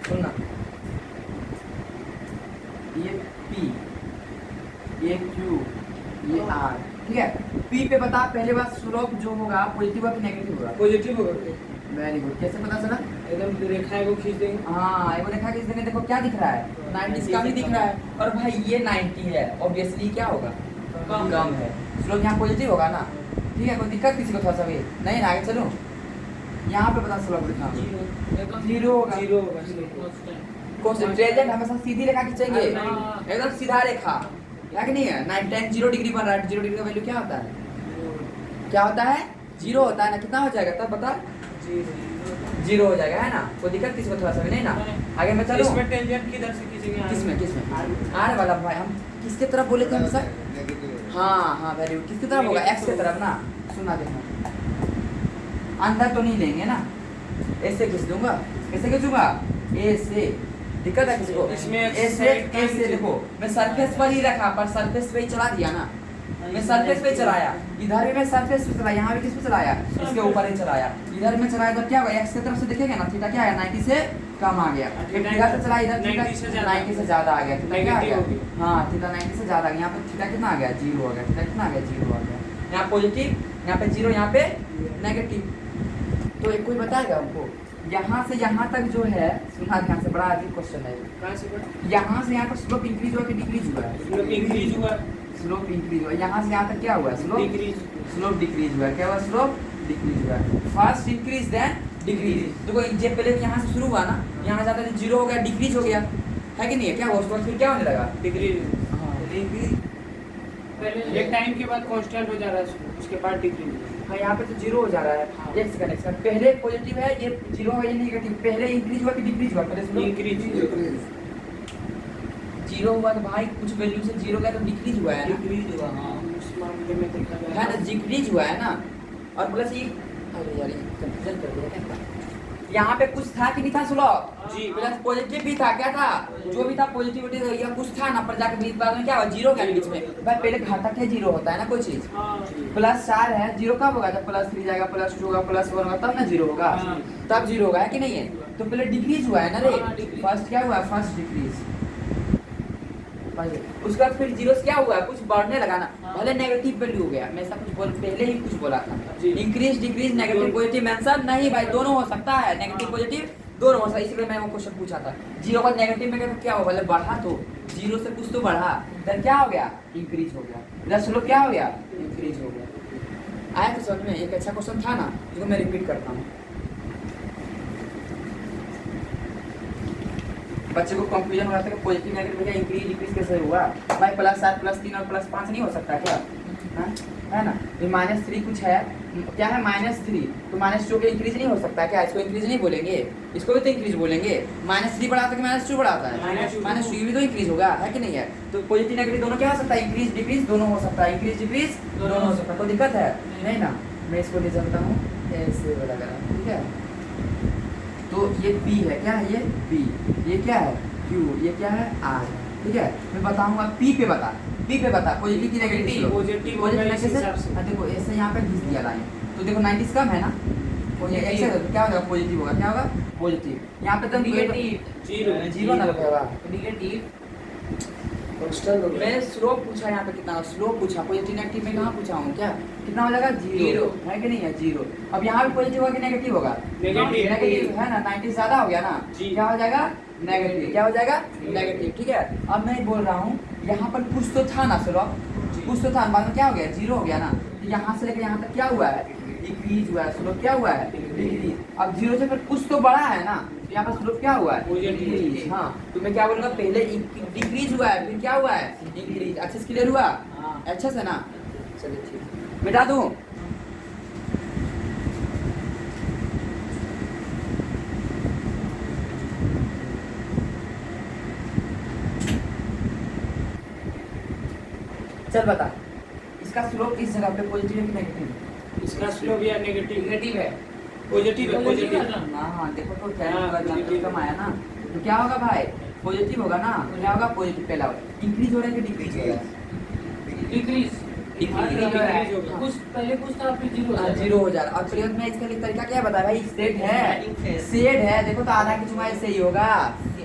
Speaker 1: सुनना, ये P, ये Q, ये R, ठीक है? P पे बता पहले बात स्लोप जो होगा पॉजिटिव होगा कि नेगेटिव होगा?
Speaker 2: पॉजिटिव होगा।
Speaker 1: वेरी गुड, कैसे पता चला?
Speaker 2: एकदम रेखा को खींच देंगे।
Speaker 1: हाँ एगो रेखा खींच देंगे, देखो क्या दिख रहा है 90 का भी दिख रहा है, और भाई ये 90 है, ऑब्वियसली क्या होगा? कम है। स्लोप यहाँ पॉजिटिव होगा ना, ठीक है, कोई दिक्कत किसी को थोड़ा सा भी नहीं ना, आगे चलो यहाँ पे पता स्लोप लिखना जीरो होगा।
Speaker 2: जीरो होगा।
Speaker 1: कॉन्सेंट्रेटेड हमेशा सीधी रेखा खींचेंगे, एकदम सीधा रेखा है कि नहीं है? 9 10 0 डिग्री बन रहा है, 0 डिग्री का वैल्यू क्या होता है? क्या होता है? 0 होता है ना, कितना हो जाएगा तब बता? 0 हो जाएगा, है ना? कोई दिक्कत किसी को थोड़ा सा भी नहीं ना, आगे मैं चलो।
Speaker 2: इसमें टेंजेंट किधर से खींचेंगे?
Speaker 1: किसमें आर वाला भाई, हम किसके तरफ बोले थे हमेशा? हाँ हाँ वेरी गुड, किसकी तरफ होगा? एक्स की तरफ ना, सुना देखना, अंदर तो नहीं लेंगे ना, ऐसे खींच दूंगा, कैसे खींचूंगा? ए से, दिक्कत है किसी को?
Speaker 2: इसमें
Speaker 1: ऐसे देखो मैं सरफेस पर ही रखा, पर सरफेस पे ही चला दिया ना, मैं सरफेस पे चलाया, इधर भी मैं सरफेस पे चलाया, यहाँ भी किस पे चलाया? इसके ऊपर ही चलाया, इधर में चलाया तो क्या होगा? एक्स की तरफ से देखेंगे ना, थीटा क्या है? 90 से कम आ गया, इधर से चला, इधर थीटा 90 से ज्यादा आ गया, थीटा क्या आ गया? हाँ थीटा 90 से ज्यादा आ गया, यहाँ पे थीटा कितना आ गया? 0 हो गया, थीटा कितना आ गया? 0 आ गया, यहाँ पॉजिटिव, यहाँ पे 0, यहाँ पे नेगेटिव। तो एक कोई बताएगा हमको यहाँ से यहाँ तक जो है, सुना ध्यान से, बड़ा अजीब क्वेश्चन है,
Speaker 2: कहाँ से पढ़ा?
Speaker 1: यहाँ से यहाँ तक स्लोप इंक्रीज हुआ कि डिक्रीज हुआ है?
Speaker 2: स्लोप इंक्रीज हुआ।
Speaker 1: स्लोप इंक्रीज हुआ, यहाँ से यहाँ तक क्या हुआ? Slope
Speaker 2: decrease.
Speaker 1: स्लोप डिक्रीज हुआ, क्या हुआ? स्लोप डिक्रीज हुआ, फर्स्ट इंक्रीज देन डिक्रीज। देखो जो पहले यहाँ से शुरू हुआ ना, यहाँ जाता है 0 हो गया, डिक्रीज हो गया, है कि नहीं है? क्या हुआ उसके बाद फिर क्या होने लगा?
Speaker 2: डिक्रीज।
Speaker 1: हाँ डिक्रीज,
Speaker 2: एक टाइम के बाद कांस्टेंट हो जा रहा है, उसके बाद डिक्रीज।
Speaker 1: हाँ यहाँ पे तो 0 हो जा रहा है, एक सेकंड एक सेकंड, पहले पॉजिटिव है, ये 0 है, ये नेगेटिव, पहले इंक्रीज हुआ कि डिक्रीज हुआ? पहले स्लोप
Speaker 2: इंक्रीज।
Speaker 1: 0 हुआ तो भाई कुछ वैल्यू से 0 गया तो डिक्रीज हुआ है ना,
Speaker 2: डिक्रीज हुआ। हाँ उस मामले में देखा जाए
Speaker 1: है ना, डिक्रीज हुआ है ना। और प्लस ये, अरे यार ये कंफ्यूजन कर दिया क्या? यहाँ पे कुछ था कि नहीं था स्लोप?
Speaker 2: जी।
Speaker 1: प्लस पॉजिटिव भी था, क्या था? जो भी था पॉजिटिविटी या कुछ था ना, पर जाके बीच बाद में क्या हुआ? 0 गया बीच में, भाई पहले घातक है 0 होता है ना कोई चीज, प्लस 4 है, 0 कब होगा? जब +3 जाएगा, +2 होगा, +1 होगा, तब ना 0 होगा, तब 0 होगा, है कि नहीं है? तो पहले डिक्रीज हुआ है ना रे, फर्स्ट क्या हुआ? फर्स्ट डिक्रीज, उसका फिर 0 से क्या हुआ? कुछ बढ़ने लगा ना, भले नेगेटिव वैल्यू हो गया, मैं ऐसा कुछ पहले ही कुछ बोला था, increase decrease negative positive mention नहीं भाई, दोनों हो सकता है, नेगेटिव पॉजिटिव दोनों हो सकता है, इसलिए मैं वो क्वेश्चन पूछा था। 0 का नेगेटिव में तो क्या हो? भले बढ़ा तो 0 से कुछ तो बढ़ा, देन क्या हो गया? इंक्रीज हो गया, इधर स्लोप क्या हो गया? इंक्रीज हो गया। आया तो समझ में? एक अच्छा क्वेश्चन था ना, जिसको मैं रिपीट करता हूँ, बच्चे को कंफ्यूजन हो रहा था कि पॉजिटिव नेगेटिव भैया इंक्रीज डिक्रीज कैसे हुआ? भाई +7 +3 और +5 नहीं हो सकता क्या? है ना, तो -3 कुछ है, क्या है? -3, तो -2 के इंक्रीज नहीं हो सकता क्या? इसको इंक्रीज नहीं बोलेंगे, इसको भी तो इंक्रीज बोलेंगे। -3 बढ़ाता है कि -2 बढ़ाता है? -2 भी तो इंक्रीज होगा, है कि नहीं है? तो पॉजिटिव नेगेटिव दोनों क्या हो सकता है? इंक्रीज डिक्रीज दोनों हो सकता है, इंक्रीज डिक्रीज दोनों हो सकता है, कोई दिक्कत है नहीं ना? मैं इसको ले जाता हूँ ऐसे वाला करा, ठीक है? तो ये B है, क्या है ये? B, ये क्या है? Q, ये क्या है? R, ठीक है? मैं बताऊंगा P पे बता, P पे बता, पॉजिटिव की नेगेटिव,
Speaker 2: पॉजिटिव
Speaker 1: देखो ऐसे यहाँ पे घिस दिया लाइन, तो देखो 90 से कम है ना, ऐसे क्या होगा? पॉजिटिव होगा, क्या होगा? पॉजिटिव, यहाँ पे तो
Speaker 3: नेगेटिव
Speaker 1: 0 ना होगा,
Speaker 3: नेगेटिव
Speaker 4: कांस्टेंट हो गया।
Speaker 1: मैं स्लोप पूछा, यहाँ पे कितना स्लोप पूछा, पॉजिटिव नेगेटिव में कहाँ पूछा हूँ? क्या कितना हो जाएगा? 0 है कि नहीं है? 0। अब यहाँ भी पॉजिटिव होगा कि नेगेटिव होगा? नेगेटिव है ना, 90 से ज्यादा हो गया ना, क्या हो जाएगा? नेगेटिव, क्या हो जाएगा? नेगेटिव, ठीक है? अब मैं बोल रहा हूँ यहाँ पर कुछ तो था ना स्लोप, कुछ तो था, बाद में क्या हो गया? 0 हो गया ना, तो यहाँ से लेकर यहाँ तक क्या हुआ है? डिक्रीज हुआ है, स्लोप क्या हुआ है? डिक्रीज। अब 0 से फिर कुछ तो बड़ा है ना, यहाँ पर स्लोप क्या हुआ है? डिक्रीज। हाँ तो मैं क्या बोलूँगा? पहले डिक्रीज हुआ है, फिर क्या हुआ है? इंक्रीज। अच्छे से क्लियर हुआ? अच्छा से ना, चलिए ठीक, मिटा दूँ? चल बता, इसका स्लोप इस जगह पे पॉजिटिव है कि नेगेटिव?
Speaker 2: इसका स्लोप या नेगेटिव
Speaker 3: नेगेटिव है,
Speaker 2: पॉजिटिव है, पॉजिटिव है।
Speaker 1: हाँ देखो तो क्या
Speaker 2: हाँ,
Speaker 1: होगा?
Speaker 2: positive।
Speaker 1: कम आया ना, तो क्या होगा भाई? पॉजिटिव होगा ना, क्या होगा? पॉजिटिव पहला इंक्रीज हो रहा है कि डिक्रीज हो रहा है?
Speaker 3: डिक्रीज कुछ पहले कुछ था फिर 0 हो
Speaker 1: 0 हो जा रहा है। और प्रयोग में इसका तरीका क्या बता भाई? सेट है, सेट है, देखो तो आधा की चुमाई से ही होगा,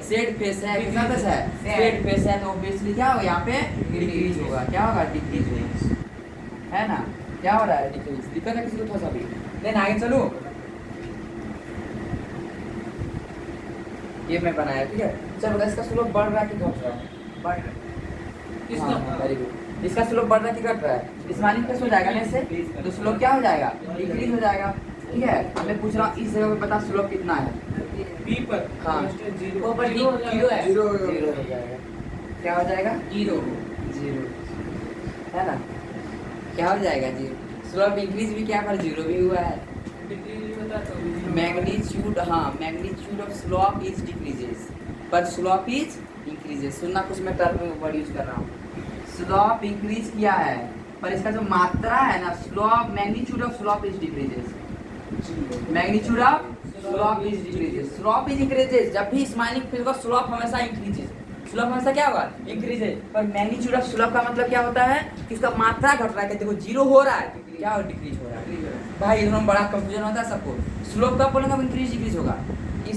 Speaker 1: सेट फेस है, कितना फेस है? सेट फेस है, तो ऑब्वियसली क्या होगा? यहाँ पे डिक्रीज होगा, क्या होगा? डिक्रीज होगा, है ना? क्या हो रहा है? डिक्रीज। दिक्कत है किसी को थोड़ा सा भी? देन आगे चलो, ये मैं बनाया, ठीक है। चल बता, इसका स्लोप बढ़ रहा है कि घट रहा है?
Speaker 3: बढ़ रहा है। इसका
Speaker 1: वेरी गुड। इसका स्लोप बढ़ रहा है कि घट रहा है? स्माइलिंग फेस हो जाएगा ना इससे, तो स्लोप क्या हो जाएगा? इंक्रीज हो जाएगा, ठीक है। मैं पूछ रहा हूँ इस जगह पे बता स्लोप कितना है?
Speaker 2: बी पर
Speaker 1: हाँ।
Speaker 2: जीरो
Speaker 3: ऊपर जीरो है।
Speaker 4: जीरो हो
Speaker 1: जीरो
Speaker 4: गया।
Speaker 1: हो जाएगा। क्या हो जाएगा?
Speaker 3: जीरो।
Speaker 1: जीरो, है ना? क्या हो जाएगा? जीरो। स्लोप इंक्रीज भी क्या पर जीरो भी हुआ है। मैग्नीट्यूड, हाँ, magnitude of slope is decreases पर स्लोप इज इंक्रीजेस। सुनना, कुछ मैं टर्म वर्ड यूज कर रहा हूँ। स्लोप इंक्रीज किया है पर इसका जो मात्रा है ना, slope, magnitude of slope is decreases. Magnitude of slope is decreases. Slope is increases. जब भी स्माइलिंग फेस होगा स्लोप हमेशा इंक्रीजेस। स्लोप हमेशा क्या होगा? इंक्रीजेस। पर मैग्नीट्यूड ऑफ स्लोप का मतलब क्या होता है कि उसका मात्रा घट रहा है। देखो जीरो हो रहा है, क्या हो? डिक्रीज हो रहा है। भाई इधर बड़ा कंफ्यूजन होता है सबको। स्लोप कब बोलेंगे? इंक्रीज डिक्रीज होगा।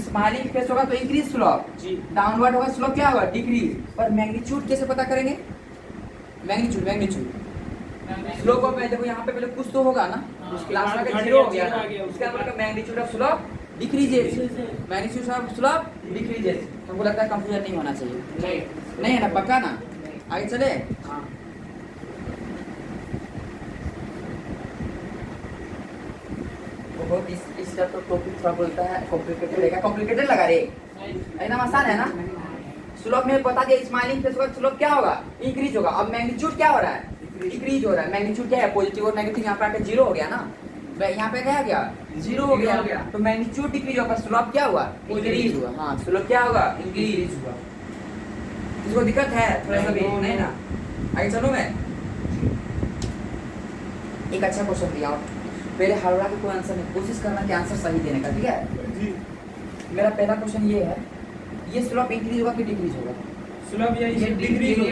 Speaker 1: स्माइलिंग फेस होगा तो इंक्रीज स्लोप,
Speaker 2: जी।
Speaker 1: डाउनवर्ड होगा स्लोप क्या होगा? डिक्रीज। पर मैग्नीट्यूड कैसे पता करेंगे? मैग्नीट्यूड स्लोप ऑफ, देखो यहाँ पे पहले कुछ तो होगा ना,
Speaker 2: उसके
Speaker 1: लास्ट
Speaker 2: बाद
Speaker 1: में
Speaker 2: घट
Speaker 1: जीरो हो
Speaker 2: गया,
Speaker 1: गया ना,
Speaker 2: जीरो आ गया,
Speaker 1: उसका मतलब magnitude of slope decreases. Magnitude of slope decreases. हमको लगता है कंफ्यूजन नहीं होना चाहिए। नहीं है ना? पक्का ना? आगे चले। बहुत इस टाइप का टॉपिक थोड़ा बोलता है कॉम्प्लिकेटेड रहेगा। कॉम्प्लिकेटेड लगा रे, एकदम आसान है ना? स्लोप में बता दिया स्माइलिंग फेस का स्लोप क्या होगा? इंक्रीज होगा। अब मैग्नीट्यूड क्या हो रहा है? डिक्रीज हो रहा है। मैग्नीट्यूड क्या है? पॉजिटिव और नेगेटिव, यहाँ पे आके जीरो हो गया ना, यहाँ पे क्या गया? जीरो हो गया। तो मैग्नीट्यूड डिक्रीज होगा, स्लोप क्या हुआ? इंक्रीज हुआ। हाँ, स्लोप क्या होगा? इंक्रीज हुआ। इसको दिक्कत है थोड़ा सा भी? नहीं ना? आगे चलो, मैं एक अच्छा क्वेश्चन दिया हूँ। पहले हर के कोई आंसर नहीं, कोशिश करना कि आंसर सही देने का, ठीक है।
Speaker 2: जी।
Speaker 1: मेरा पहला क्वेश्चन ये है, ये स्लोप इंक्रीज होगा कि डिक्रीज होगा?
Speaker 2: स्लोप या
Speaker 3: ये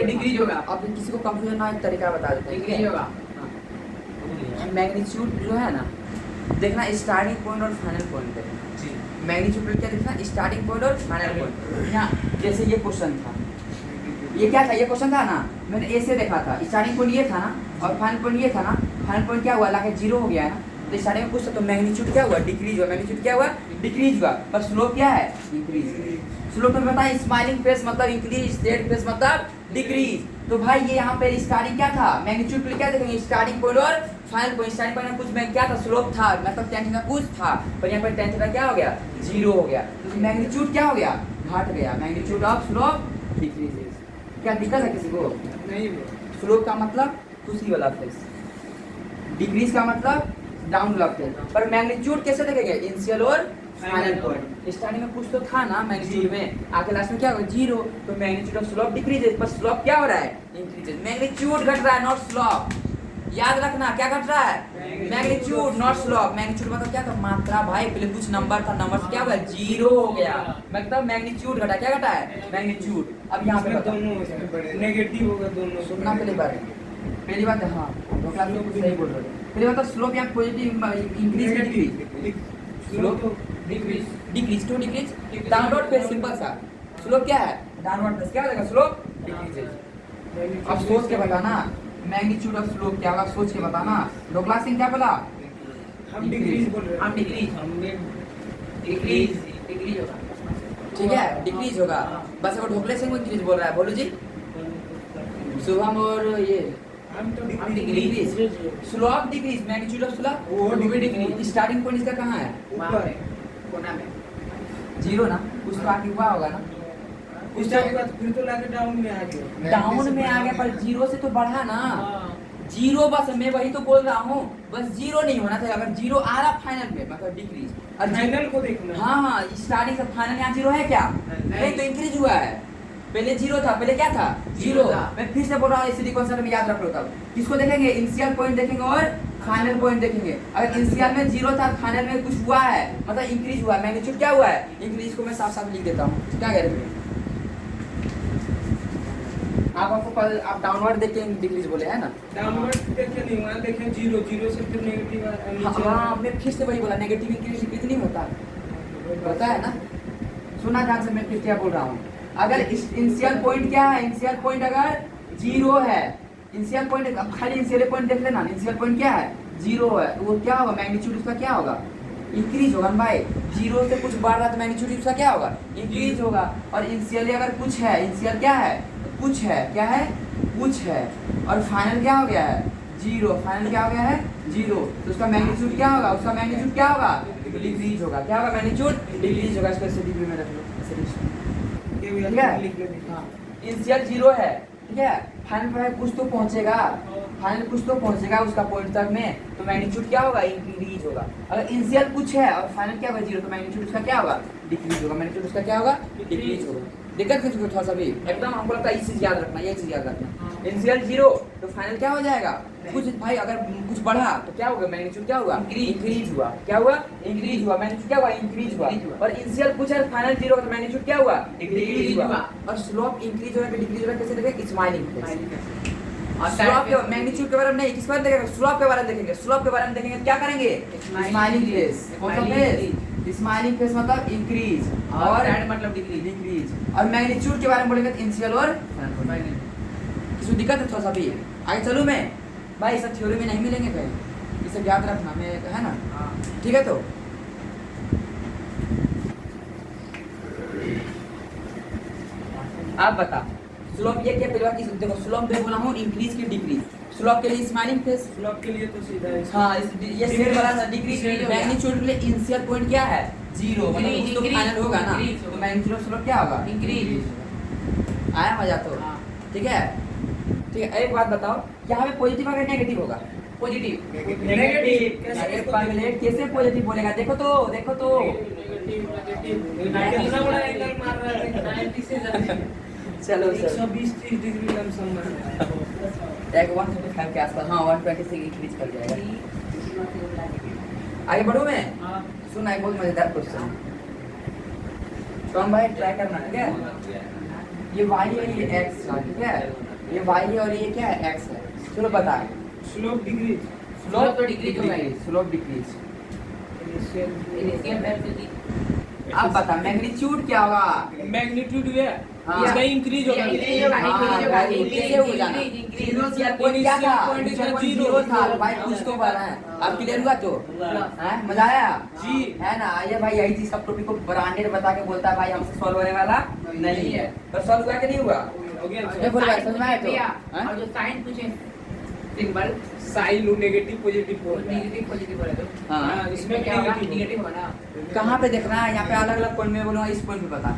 Speaker 3: डिक्रीज होगा।
Speaker 1: अब किसी को कंफ्यूजन ना हो, एक तरीका बता देते हैं, ठीक
Speaker 3: डिक्रीज
Speaker 1: है।
Speaker 3: होगा।
Speaker 1: मैग्नीट्यूड जो है ना, देखना स्टार्टिंग पॉइंट और फाइनल पॉइंट देखना।
Speaker 2: जी।
Speaker 1: मैग्नीट्यूड पे क्या देखना? स्टार्टिंग पॉइंट और फाइनल पॉइंट। यहाँ जैसे ये क्वेश्चन था, ये क्या था? ये क्वेश्चन था ना, मैंने ए से देखा था। स्टार्टिंग पॉइंट ये था ना और फाइनल पॉइंट ये था ना। फाइनल पॉइंट क्या हुआ? लाके जीरो हो गया है ना। तो स्टार्टिंग में कुछ था तो मैग्नीट्यूड क्या हुआ? डिक्रीज हुआ। मैग्नीट्यूड क्या हुआ? डिक्रीज हुआ। पर स्लोप क्या है? इंक्रीज। स्लोप में बताया स्माइलिंग फेस मतलब इंक्रीज, सैड फेस मतलब डिक्रीज। तो भाई ये यहाँ पे स्टार्टिंग क्या था? मैग्नीट्यूड पे क्या देखेंगे? स्टार्टिंग पॉइंट और फाइनल पॉइंट। स्टार्टिंग पॉइंट में कुछ में क्या था? स्लोप था, मतलब टेन का कुछ था, पर यहाँ पर टेन का क्या हो गया? जीरो हो गया। तो मैग्नीट्यूड क्या हो गया? घट गया। Magnitude of slope decreases. क्या दिक्कत है किसी को?
Speaker 2: नहीं।
Speaker 1: स्लोप का मतलब खुशी वाला फेस, डिक्रीज का मतलब डाउन वाला फेस। पर मैग्नीट्यूड कैसे देखेंगे? इनिशियल और फाइनल पॉइंट। स्टार्टिंग में कुछ तो था ना मैग्नीट्यूड में, आके लास्ट में क्या होगा? जीरो। तो मैग्नीट्यूड ऑफ स्लोप डिक्रीजेस, पर स्लोप क्या हो रहा है? इंक्रीजेस। मैग्नीट्यूड घट रहा है, नॉट स्लोप। याद रखना, क्या घट रहा है? Magnitude, not slope. मैग्नीट्यूड मतलब क्या था? मात्रा। भाई पहले कुछ नंबर था, नंबर से क्या हुआ? जीरो हो गया। मतलब मैग्नीट्यूड घटा। क्या घटा है? मैग्नीट्यूड। अब यहाँ पे
Speaker 2: इसमें
Speaker 1: बताओ,
Speaker 2: दोनों नेगेटिव होगा, दोनों
Speaker 1: सुनना पहली बात है। पहली बात है, हाँ क्लास में कुछ सही बोल रहे हो। पहली बात है स्लोप या पॉजिटिव इंक्रीज की डिक्रीज?
Speaker 2: स्लोप तो
Speaker 3: decrease.
Speaker 1: Decrease to decrease. Downward face simple सा। स्लोप क्या है? Downward face. क्या हो जाएगा? Slope decreases. अब सोच के बताना मैग्नीट्यूड ऑफ स्लोप क्या होगा, सोच के बताना। डोगला सिंह क्या बोला?
Speaker 2: हम डिक्रीज बोल रहे हैं।
Speaker 3: हम डिक्रीज।
Speaker 2: हमने
Speaker 3: डिक्रीज। डिक्रीज होगा।
Speaker 1: ठीक है, डिक्रीज होगा। बस अगर ढोकले सिंह इंक्रीज बोल रहा है, बोलो जी। शुभम और ये
Speaker 2: हम तो
Speaker 3: हम
Speaker 2: decrease
Speaker 3: decrease.
Speaker 1: Slope decrease. Magnitude of slope
Speaker 2: वो
Speaker 1: डिक्रीज। स्टार्टिंग पॉइंट इसका कहाँ है?
Speaker 3: वहाँ पे कोना में।
Speaker 1: जीरो ना, कुछ तो आगे हुआ होगा ना।
Speaker 2: उस के बाद फिर तो लाके डाउन में आ गया।
Speaker 1: डाउन में आ गया, पर जीरो से तो बढ़ा ना। जीरो, बस मैं वही तो बोल रहा हूँ, बस जीरो नहीं होना चाहिए। अगर जीरो आ रहा फाइनल में मतलब डिक्रीज। और
Speaker 2: फाइनल को देखना।
Speaker 1: हाँ हाँ, स्टार्टिंग से फाइनल यहाँ जीरो है क्या? नहीं, तो इंक्रीज हुआ है। पहले जीरो था, पहले क्या था? जीरो। मैं फिर से बोल रहा हूँ, इसी कॉन्सेप्ट में याद रख लो। तब किसको देखेंगे? इनिशियल पॉइंट देखेंगे और फाइनल पॉइंट देखेंगे। अगर इनिशियल में जीरो था, फाइनल में कुछ हुआ है, मतलब इंक्रीज हुआ है। मैग्नीट्यूड क्या हुआ है? इंक्रीज। को मैं साफ साफ लिख देता हूँ, क्या कह रहे हैं आपको? आप डाउनवर्ड देख के डिक्रीज बोले है ना?
Speaker 2: डाउनवर्ड देखे नहीं, वहाँ देखे जीरो, जीरो से फिर नेगेटिव
Speaker 1: हाँ, मैं फिर से वही बोला, नेगेटिव इंक्रीज डिक्रीज नहीं होता, होता है ना? सुना ध्यान से, मैं फिर क्या बोल रहा हूँ। अगर इनिशियल पॉइंट क्या है? इनिशियल पॉइंट अगर जीरो है इनिशियल पॉइंट, अब खाली इनिशियल पॉइंट देख लेना, इनिशियल पॉइंट क्या है 0 है, तो वो क्या होगा मैग्नीट्यूड उसका क्या होगा इंक्रीज होगा भाई। 0 से कुछ बढ़ रहा है तो मैग्नीट्यूड उसका क्या होगा इंक्रीज होगा। और इनिशियली अगर कुछ है, इनिशियल क्या है कुछ है, क्या है कुछ है, और फाइनल क्या हो गया है 0, फाइनल क्या हो गया है 0, तो उसका मैग्नीट्यूड क्या होगा, उसका मैग्नीट्यूड क्या होगा डिक्रीज होगा। क्या होगा मैग्नीट्यूड डिक्रीज होगा। इसको ऐसे डिग्री में रख लो, ऐसे ठीक है। हाँ इनिशियल 0 है, ठीक है, फाइनल पे कुछ तो पहुंचेगा, फाइनल कुछ तो पहुंचेगा उसका पॉइंट तक में, तो मैग्नीट्यूड क्या होगा इंक्रीज होगा। अगर इनिशियल कुछ है और फाइनल क्या होगा 0, तो मैग्नीट्यूड उसका क्या होगा डिक्रीज होगा, मैग्नीट्यूड उसका क्या होगा डिक्रीज होगा। दिक्कत किसको थोड़ा सा भी एकदम हमको लगता है ये चीज याद रखना, ये चीज याद रखना। इनिशियल 0 तो फाइनल क्या हो जाएगा कुछ, भाई अगर कुछ बढ़ा तो क्या होगा मैग्नीट्यूड क्या होगा इंक्रीज हुआ, क्या हुआ इंक्रीज हुआ, मैग्नीट्यूड क्या हुआ इंक्रीज हुआ। और इनिशियल कुछ है फाइनल 0 तो मैग्नीट्यूड क्या हुआ डिक्रीज हुआ। और स्लोप इंक्रीज होने पे डिक्रीज होना कैसे देखेंगे स्माइलिंग। और स्लोप के मैग्नीट्यूड के बारे में नहीं, किस बारे में देखेंगे स्लोप के बारे में देखेंगे, स्लोप के बारे में देखेंगे क्या करेंगे स्माइलिंग फेस, स्माइलिंग फेस मतलब इंक्रीज और मतलब डिक्रीज। और मैग्नीट्यूड के बारे में बोलेंगे तो इनिशियल और फाइनल। किसी दिक्कत है थोड़ा सा भी आगे चलूं मैं भाई, सब थ्योरी में नहीं मिलेंगे कहीं, ये सब याद रखना मैं है ना, ठीक है। तो आप बता स्लोप ये क्या पहली बार देखो, स्लोप में बोला हूँ इंक्रीज की डिक्रीज, स्लोप के लिए स्माइलिंग फेस,
Speaker 2: स्लोप के लिए तो सीधा है।
Speaker 1: हाँ ये शेड वाला था डिक्रीज। मैग्नीट्यूड के लिए इनिशियल पॉइंट क्या है 0, मतलब कुछ तो फाइनल होगा ना, तो मैग्नीट्यूड ऑफ स्लोप क्या होगा इंक्रीज। आया मजा तो ठीक है। ठीक है एक बात बताओ, यहाँ पे पॉजिटिव अगर नेगेटिव होगा पॉजिटिव
Speaker 2: नेगेटिव
Speaker 1: कैसे पॉजिटिव बोलेगा, देखो तो देखो तो
Speaker 2: कितना बड़ा एंगल मार रहा है 90 से ज्यादा।
Speaker 1: चलो
Speaker 2: 120-30 डिग्री लमसम मार रहा है।
Speaker 1: एक 135 के आसपास, हाँ 120 से इंक्रीज कर जाएगा। आगे बढ़ूं मैं, सुना एक बहुत मजेदार क्वेश्चन, तो हम भाई ट्राई करना ठीक है। ये y है ये x है, ठीक है, ये y है और ये क्या है x है। चलो बता
Speaker 2: स्लोप डिग्री,
Speaker 1: स्लोप तो डिक्रीज होगा, स्लोप डिक्रीज। अब बता मैग्नीट्यूड क्या होगा
Speaker 2: मैग्नीट्यूड है
Speaker 1: हाँ।
Speaker 2: इसका इंक्रीज होगा,
Speaker 1: कैसे हो जाना इनिशियल पॉइंट क्या था, इनिशियल पॉइंट 0 था भाई, कुछ तो बढ़ा है। अब क्लियर हुआ तो हैं, मजा आया
Speaker 2: जी
Speaker 1: है ना। ये भाई यही चीज सब टॉपिक को ब्रांडेड बता के बोलता है भाई हमसे सॉल्व होने वाला नहीं है, पर सॉल्व हुआ कि नहीं हुआ
Speaker 2: हो गया।
Speaker 1: ये बोल भाई समझ में आया तो हैं?
Speaker 3: और जो साइन पूछे सिंबल
Speaker 2: साइन नेगेटिव पॉजिटिव बोल रहा है।
Speaker 3: नेगेटिव पॉजिटिव बोले तो
Speaker 1: हाँ
Speaker 3: इसमें क्या होगा नेगेटिव होगा ना।
Speaker 1: कहाँ पे देखना है, यहाँ पे अलग अलग पॉइंट में बोलूँगा, इस पॉइंट पे बता,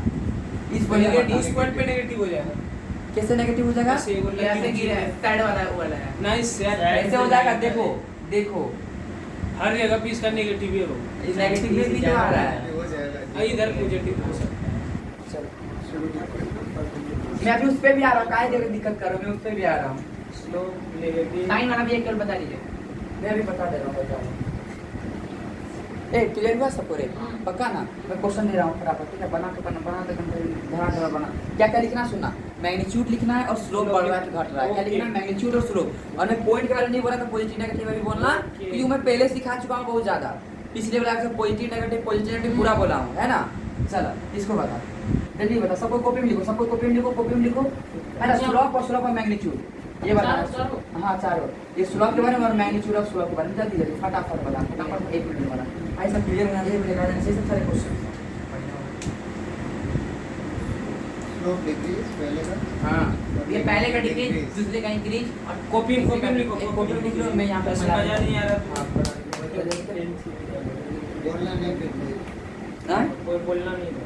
Speaker 1: इस पॉइंट पे
Speaker 2: नेगेटिव इस
Speaker 1: बता।
Speaker 2: पॉइंट पे नेगेटिव हो जाएगा।
Speaker 1: कैसे नेगेटिव हो जाएगा,
Speaker 2: ऐसे बोल
Speaker 3: ऐसे गिरा है साइड वाला वो वाला है।
Speaker 2: नाइस
Speaker 1: ऐसे हो जाएगा। देखो देखो
Speaker 2: हर जगह पे इसका नेगेटिव ही होगा,
Speaker 1: नेगेटिव में भी तो आ रहा है।
Speaker 5: हो जाएगा
Speaker 2: इधर पॉजिटिव हो सकता
Speaker 1: मैं अभी उस पे भी आ रहा हूँ, काहे देर दिक्कत कर रहा हूँ, मैं उस पे भी आ रहा हूँ,
Speaker 2: है। स्लोप नेगेटिव
Speaker 3: साइन वाला भी एक कर बता दीजिए।
Speaker 1: मैं अभी बता दे रहा हूँ, बता रहा हूँ। ए क्लियर हुआ सब पूरे पक्का ना, मैं क्वेश्चन दे रहा हूँ फटाफट, ठीक है, बना के ध्यान बना क्या क्या लिखना सुनना, मैग्नीट्यूड लिखना है और स्लोप बढ़ रहा है कि घट रहा है, क्या लिखना है मैग्नीट्यूड और स्लोप। और मैं पॉइंट के बारे में नहीं बोला था, पॉजिटिव नेगेटिव में भी बोलना, क्योंकि मैं पहले सिखा चुका हूँ बहुत ज्यादा, पिछले वाला से पॉजिटिव नेगेटिव पूरा बोला हूँ है ना। चलो इसको बता जल्दी बता, सबको कॉपी में लिखो, सबको कॉपी में लिखो, कॉपी में लिखो है ना। स्लोप और स्लोप और मैग्नीट्यूड ये बता, हाँ चारों, ये स्लोप के बारे में और मैग्नीट्यूड और स्लोप के बारे में जल्दी जल्दी फटाफट बता, फटाफट 1 मिनट में बता, ऐसा क्लियर होना चाहिए, मेरे गाइडेंस से सब सारे क्वेश्चन।
Speaker 5: स्लोप डिक्रीज पहले का,
Speaker 1: हाँ
Speaker 3: ये पहले का डिक्रीज, दूसरे का इंक्रीज और
Speaker 2: कॉपी में लिखो,
Speaker 1: कॉपी में लिख लो, मैं यहाँ पे
Speaker 2: ऐसे मजा नहीं आ रहा।
Speaker 5: बोलना नहीं फिर
Speaker 1: हाँ
Speaker 2: कोई बोलना नहीं था।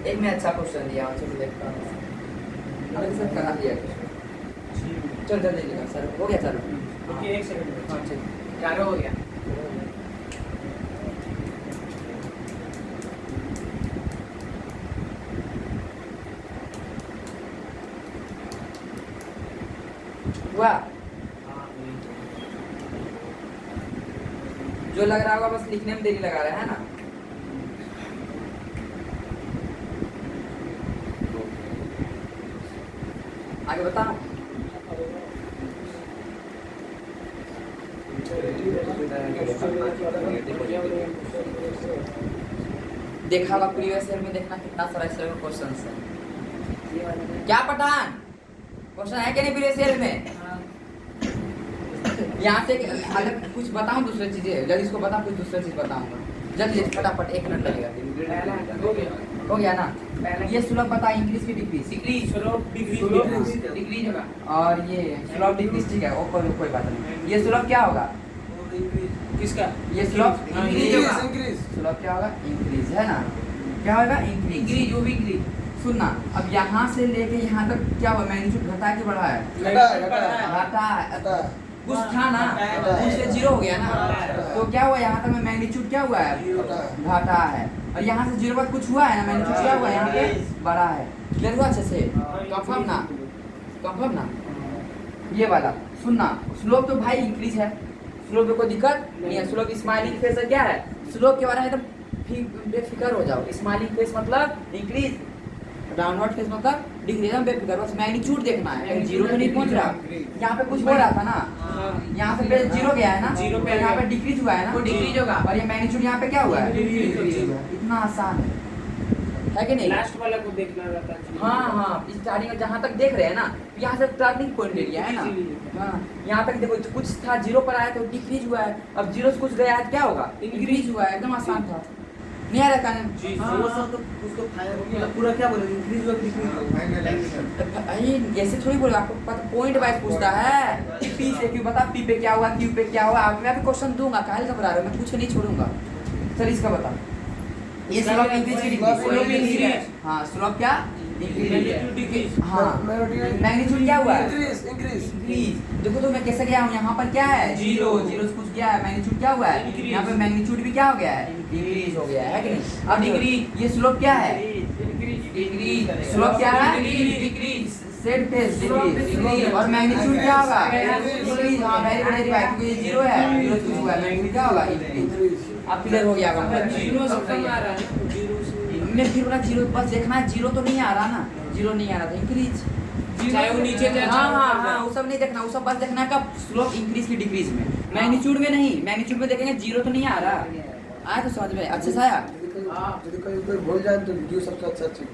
Speaker 1: एक में अच्छा क्वेश्चन दिया, चलो देखता हूँ, अरे सर करा दिया चल जल्दी लिखा सर, हो गया चलो।
Speaker 2: ओके एक सेकंड।
Speaker 1: हाँ चल
Speaker 3: चारों हो गया।
Speaker 1: हुआ जो लग रहा होगा बस लिखने में देरी लगा रहा है ना। आगे बताओ देखा होगा प्रीवियस ईयर में, देखना कितना सारा इस तरह का क्वेश्चन है। क्या पठान क्वेश्चन है कि नहीं प्रीवियस ईयर में? यहाँ से अगर कुछ बताऊं दूसरी चीजें, जल्दी इसको बता, कुछ दूसरी चीज बताऊंगा जल्दी फटाफट, 1 मिनट लगेगा। हो गया ना? ये सुलभ बता, इंक्रीज की डिक्रीज?
Speaker 2: डिक्रीज स्लोप
Speaker 1: डिक्रीज होगा। और ये स्लोप डिक्रीज, ठीक है, ऊपर कोई बात नहीं। ये स्लोप क्या होगा?
Speaker 2: किसका?
Speaker 1: ये स्लोप इंक्रीज होगा।
Speaker 4: इंक्रीज
Speaker 1: स्लोप क्या होगा? इंक्रीज, है ना? क्या होगा? इंक्रीज। जो भी इंक्रीज सुनना, अब यहाँ से लेके यहाँ तक क्या हुआ? मैग्नीट्यूड घटा के बढ़ा है? घटा है। कुछ था ना, उससे 0 हो गया ना, तो क्या हुआ? यहाँ तक में मैग्नीट्यूड क्या हुआ है? घटा है। और यहाँ से 0 बाद कुछ हुआ है ना, मैग्नीट्यूड क्या हुआ? यहाँ पे बड़ा है। क्लियर हुआ अच्छे से? कंफर्म ना? कंफर्म ना? ये वाला सुनना, स्लोप तो भाई इंक्रीज है, स्लोप में कोई दिक्कत नहीं है। स्लोप स्माइलिंग फेस क्या है? स्लोप के बारे में एकदम बेफिक्र हो जाओ। स्माइलिंग फेस मतलब इंक्रीज, डाउनवर्ड फेस मतलब डिक्रीज। हम बेफिक्र, बस मैग्नीट्यूड देखना है, 0 तो नहीं पहुंच रहा। यहाँ पे कुछ हो रहा था ना, यहाँ से पहले 0 गया है ना,
Speaker 2: 0 पे
Speaker 1: यहाँ पे डिक्रीज हुआ है ना,
Speaker 3: वो डिक्रीज होगा।
Speaker 1: और ये मैग्नीट्यूड यहाँ पे क्या हुआ है?
Speaker 2: डिक्रीज।
Speaker 1: इतना आसान है कि नहीं?
Speaker 2: लास्ट वाला को देखना रहता है।
Speaker 1: हाँ, स्टार्टिंग में जहाँ तक देख रहे हैं ना, यहाँ से टर्निंग पॉइंट ले लिया है ना। हाँ, यहाँ तक देखो, कुछ था 0 पर आया तो डिक्रीज हुआ है, अब 0 से कुछ गया है तो क्या होगा? इंक्रीज हुआ है। एकदम आसान था, नहीं आ रहा
Speaker 2: जी।
Speaker 4: वो सब तो उसको मतलब पूरा क्या बोले, इंक्रीज हुआ डिक्रीज हुआ?
Speaker 5: Final answer.
Speaker 1: भाई ऐसे थोड़ी बोलेगा, आपको पता पॉइंट वाइज पूछता है। पी से क्यू बता, पी पे क्या हुआ, क्यू पे क्या हुआ। मैं भी क्वेश्चन दूंगा, काहे घबरा रहे हो? मैं पूछ के नहीं छोड़ूंगा। चल इसका बता, ये स्लोप इंक्रीज की डिक्रीज। हाँ, स्लोप क्या?
Speaker 2: डिक्रीज।
Speaker 1: हाँ, मैग्नीट्यूड क्या हुआ है? इंक्रीज। देखो तो मैं कैसे गया हूँ, यहाँ पर क्या है? 0 से कुछ गया है, मैग्नीट्यूड क्या हुआ है? यहाँ पे मैग्नीट्यूड भी क्या हो गया है? इंक्रीज हो गया है कि नहीं? अब डिक्रीज, ये स्लोप क्या है? डिक्रीज। स्लोप क्या है? डिक्रीज। Set face decrease. और मैग्नीट्यूड क्या होगा? इंक्रीज। हाँ, वेरी गुड भाई, क्योंकि ये 0 है, 0 से कुछ हुआ है, मैग्नीट्यूड क्या होगा? इंक्रीज। अब क्लियर हो गया होगा?
Speaker 2: 0 से कम आ रहा है ना, 0 से।
Speaker 1: मैं फिर बोला 0 बस देखना है, 0 तो नहीं आ रहा ना, 0 नहीं आ रहा था, इंक्रीज।
Speaker 2: चाहे वो नीचे जाए,
Speaker 1: हाँ, वो सब नहीं देखना, वो सब बस देखना है कब? स्लोप इंक्रीज की डिक्रीज में, मैग्नीट्यूड में नहीं। मैग्नीट्यूड में देखेंगे 0 तो नहीं आ रहा। आया तो समझ में अच्छे से आया?
Speaker 4: यदि कोई भूल जाए तो वीडियो सबसे अच्छा चीज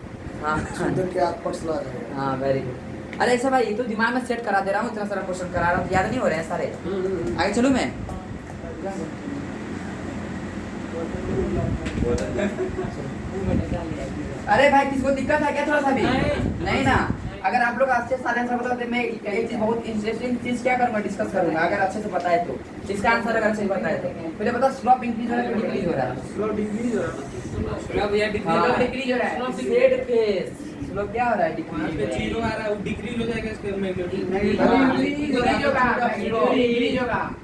Speaker 1: हाँ
Speaker 4: सुंदर के हाथ पर चला जाएगा।
Speaker 1: हाँ, वेरी गुड। अरे ऐसा भाई, ये तो दिमाग में सेट करा दे रहा हूँ, इतना सारा क्वेश्चन करा रहा हूँ, याद नहीं हो रहे हैं सारे। आगे चलूँ मैं? अरे भाई, किसको दिक्कत है क्या थोड़ा सा भी? नहीं ना? अगर आप लोग अच्छे से सारे आंसर बताते, मैं एक चीज बहुत इंटरेस्टिंग चीज क्या करूंगा, डिस्कस करूंगा। अगर अच्छे से बताए तो इसका आंसर अगर अच्छे से बताए तो पहले बता, स्लोप इंक्रीज हो रहा है कि डिक्रीज हो रहा है?
Speaker 4: स्लो डिक्रीज हो रहा है।
Speaker 2: स्लोप या
Speaker 1: हाँ,
Speaker 2: डिक्रीज
Speaker 1: डिक्रीज हो रहा है। सेड फेस स्लोप क्या हो रहा है? डिक्रीज हो रहा है।
Speaker 2: 0 आ रहा है, वो डिक्रीज हो जाएगा इसका मैग्नीट्यूड।
Speaker 3: इंक्रीज होगा।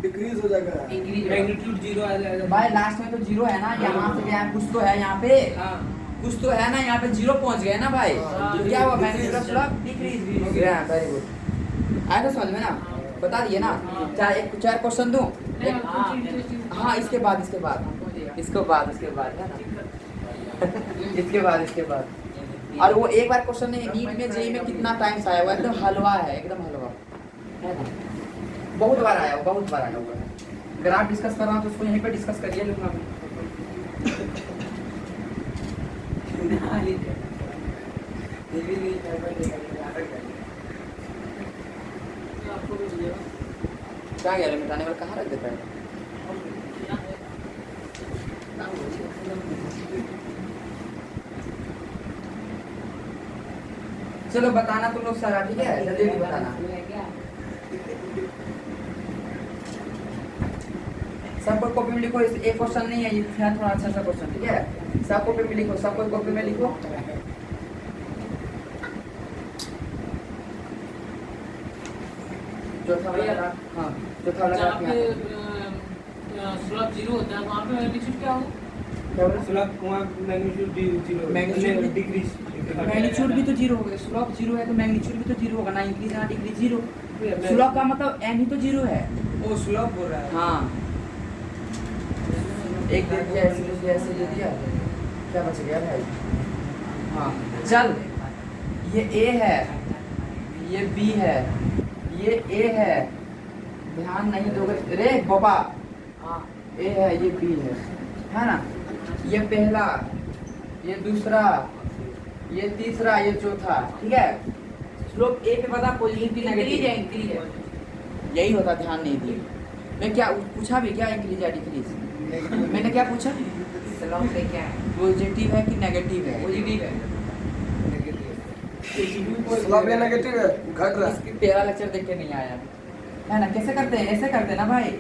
Speaker 4: डिक्रीज हो जाएगा।
Speaker 2: मैग्नीट्यूड 0 आ जाएगा
Speaker 1: भाई लास्ट में तो 0 है ना, यहाँ से क्या कुछ तो है, यहाँ पे
Speaker 2: हाँ।
Speaker 1: कुछ तो है ना, यहाँ पे 0 पहुंच गए ना भाई, तो क्या हुआ? मैग्नीट्यूड स्लोप डिक्रीज हो गया। वेरी गुड, आया तो समझ में ना? बता दिए ना? चार क्वेश्चन दूं? हाँ, इसके बाद है ना, इसके बाद। और वो एक बार क्वेश्चन नहीं, नीट में जेई में कितना टाइम्स आया हुआ, एकदम हलवा है, एकदम हलवा है ना, बहुत बार आया हुआ है। अगर आप डिस्कस कर रहा हूँ तो उसको यहीं पे डिस्कस करिए लूंगा मैं। क्या गया मिटाने वाला, कहाँ रख देता है? चलो बताना तुम लोग सारा, ठीक है? जल्दी जल्दी बताना। सबको कॉपी में लिखो, एक क्वेश्चन नहीं है, ये थोड़ा अच्छा सा क्वेश्चन, ठीक है? सब कॉपी में लिखो, सबको कॉपी में लिखो। चौथा वाला, हाँ चौथा वाला
Speaker 3: जहाँ पे स्लोप 0 होता है वहाँ पे मैग्नीट्यूड क्या होगा?
Speaker 1: क्या बोला?
Speaker 2: स्लोप वहाँ मैग्नीट्यूड 0
Speaker 1: मैग्नीट्यूड भी-
Speaker 2: डिक्रीज।
Speaker 1: मैग्नीट्यूड भी तो 0 हो गया, स्लोप 0 है तो मैग्नीट्यूड भी तो 0 होगा ना, इंक्रीज ना डिक्रीज 0। स्लोप का मतलब एम ही तो 0 है।
Speaker 2: वो स्लोप हो रहा है।
Speaker 1: हाँ, एक दे दिया, ऐसे दे दिया, क्या बच गया भाई? हाँ चल, ये ए है, ये बी है, ये ए है, ध्यान नहीं दोगे रे बाबा। ए है, ये बी है ना? ये पहला, ये दूसरा, ये तीसरा, ये चौथा, ठीक है। स्लोप ए पे बता पॉजिटिव की
Speaker 3: इंक्रीज है,
Speaker 1: नेगेटिव,
Speaker 3: इंक्रीज है।
Speaker 1: यही होता, ध्यान नहीं दिए। मैं क्या पूछा भी, क्या इंक्रीज या डिक्रीज? मैंने क्या पूछा?
Speaker 3: स्लोप पे क्या है?
Speaker 1: पॉजिटिव है कि नेगेटिव है?
Speaker 3: पॉजिटिव है।
Speaker 4: स्लॉप ये नेगेटिव है, घट रहा है।
Speaker 1: इसकी तेरा लेक्चर देख के नहीं आया है ना। कैसे करते हैं? ऐसे करते हैं ना भाई,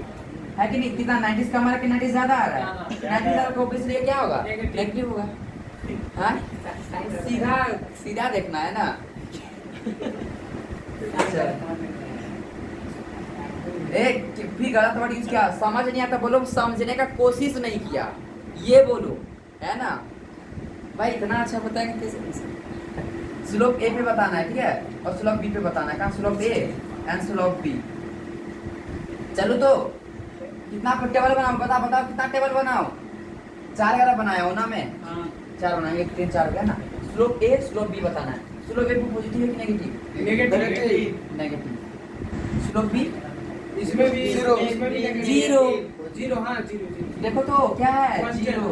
Speaker 1: है कि नहीं? कितना 90 कम आ रहा है कि 90 ज्यादा आ रहा है? 90 ज्यादा को इसलिए क्या होगा? नेगेटिव होगा। हाँ, सीधा सीधा देखना है ना। एक भी गलत वर्ड यूज किया, समझ नहीं आता बोलो, समझने का कोशिश नहीं किया, ये बोलो, है ना भाई। इतना अच्छा बताएंगे कैसे? स्लोप ए पे बताना है, ठीक है, और स्लोप बी पे बताना है। कहाँ slope A and slope B? चलो तो कितना टेबल बनाओ, बताओ कितना टेबल बनाओ? 4 वगैरह बनाया हो ना मैं? 4 बनाएंगे, 1 3 4 हो गया ना। स्लोप ए स्लोप बी बताना है। स्लोप ए पे पॉजिटिव है कि negative?
Speaker 2: Negative.
Speaker 1: Negative. Slope B
Speaker 2: इसमें भी
Speaker 4: जीरो।
Speaker 2: इसमें भी नेगेटिव।
Speaker 1: जीरो।
Speaker 2: जीरो, हाँ जीरो जीरो।
Speaker 1: देखो तो क्या है?
Speaker 2: Constant।
Speaker 1: जीरो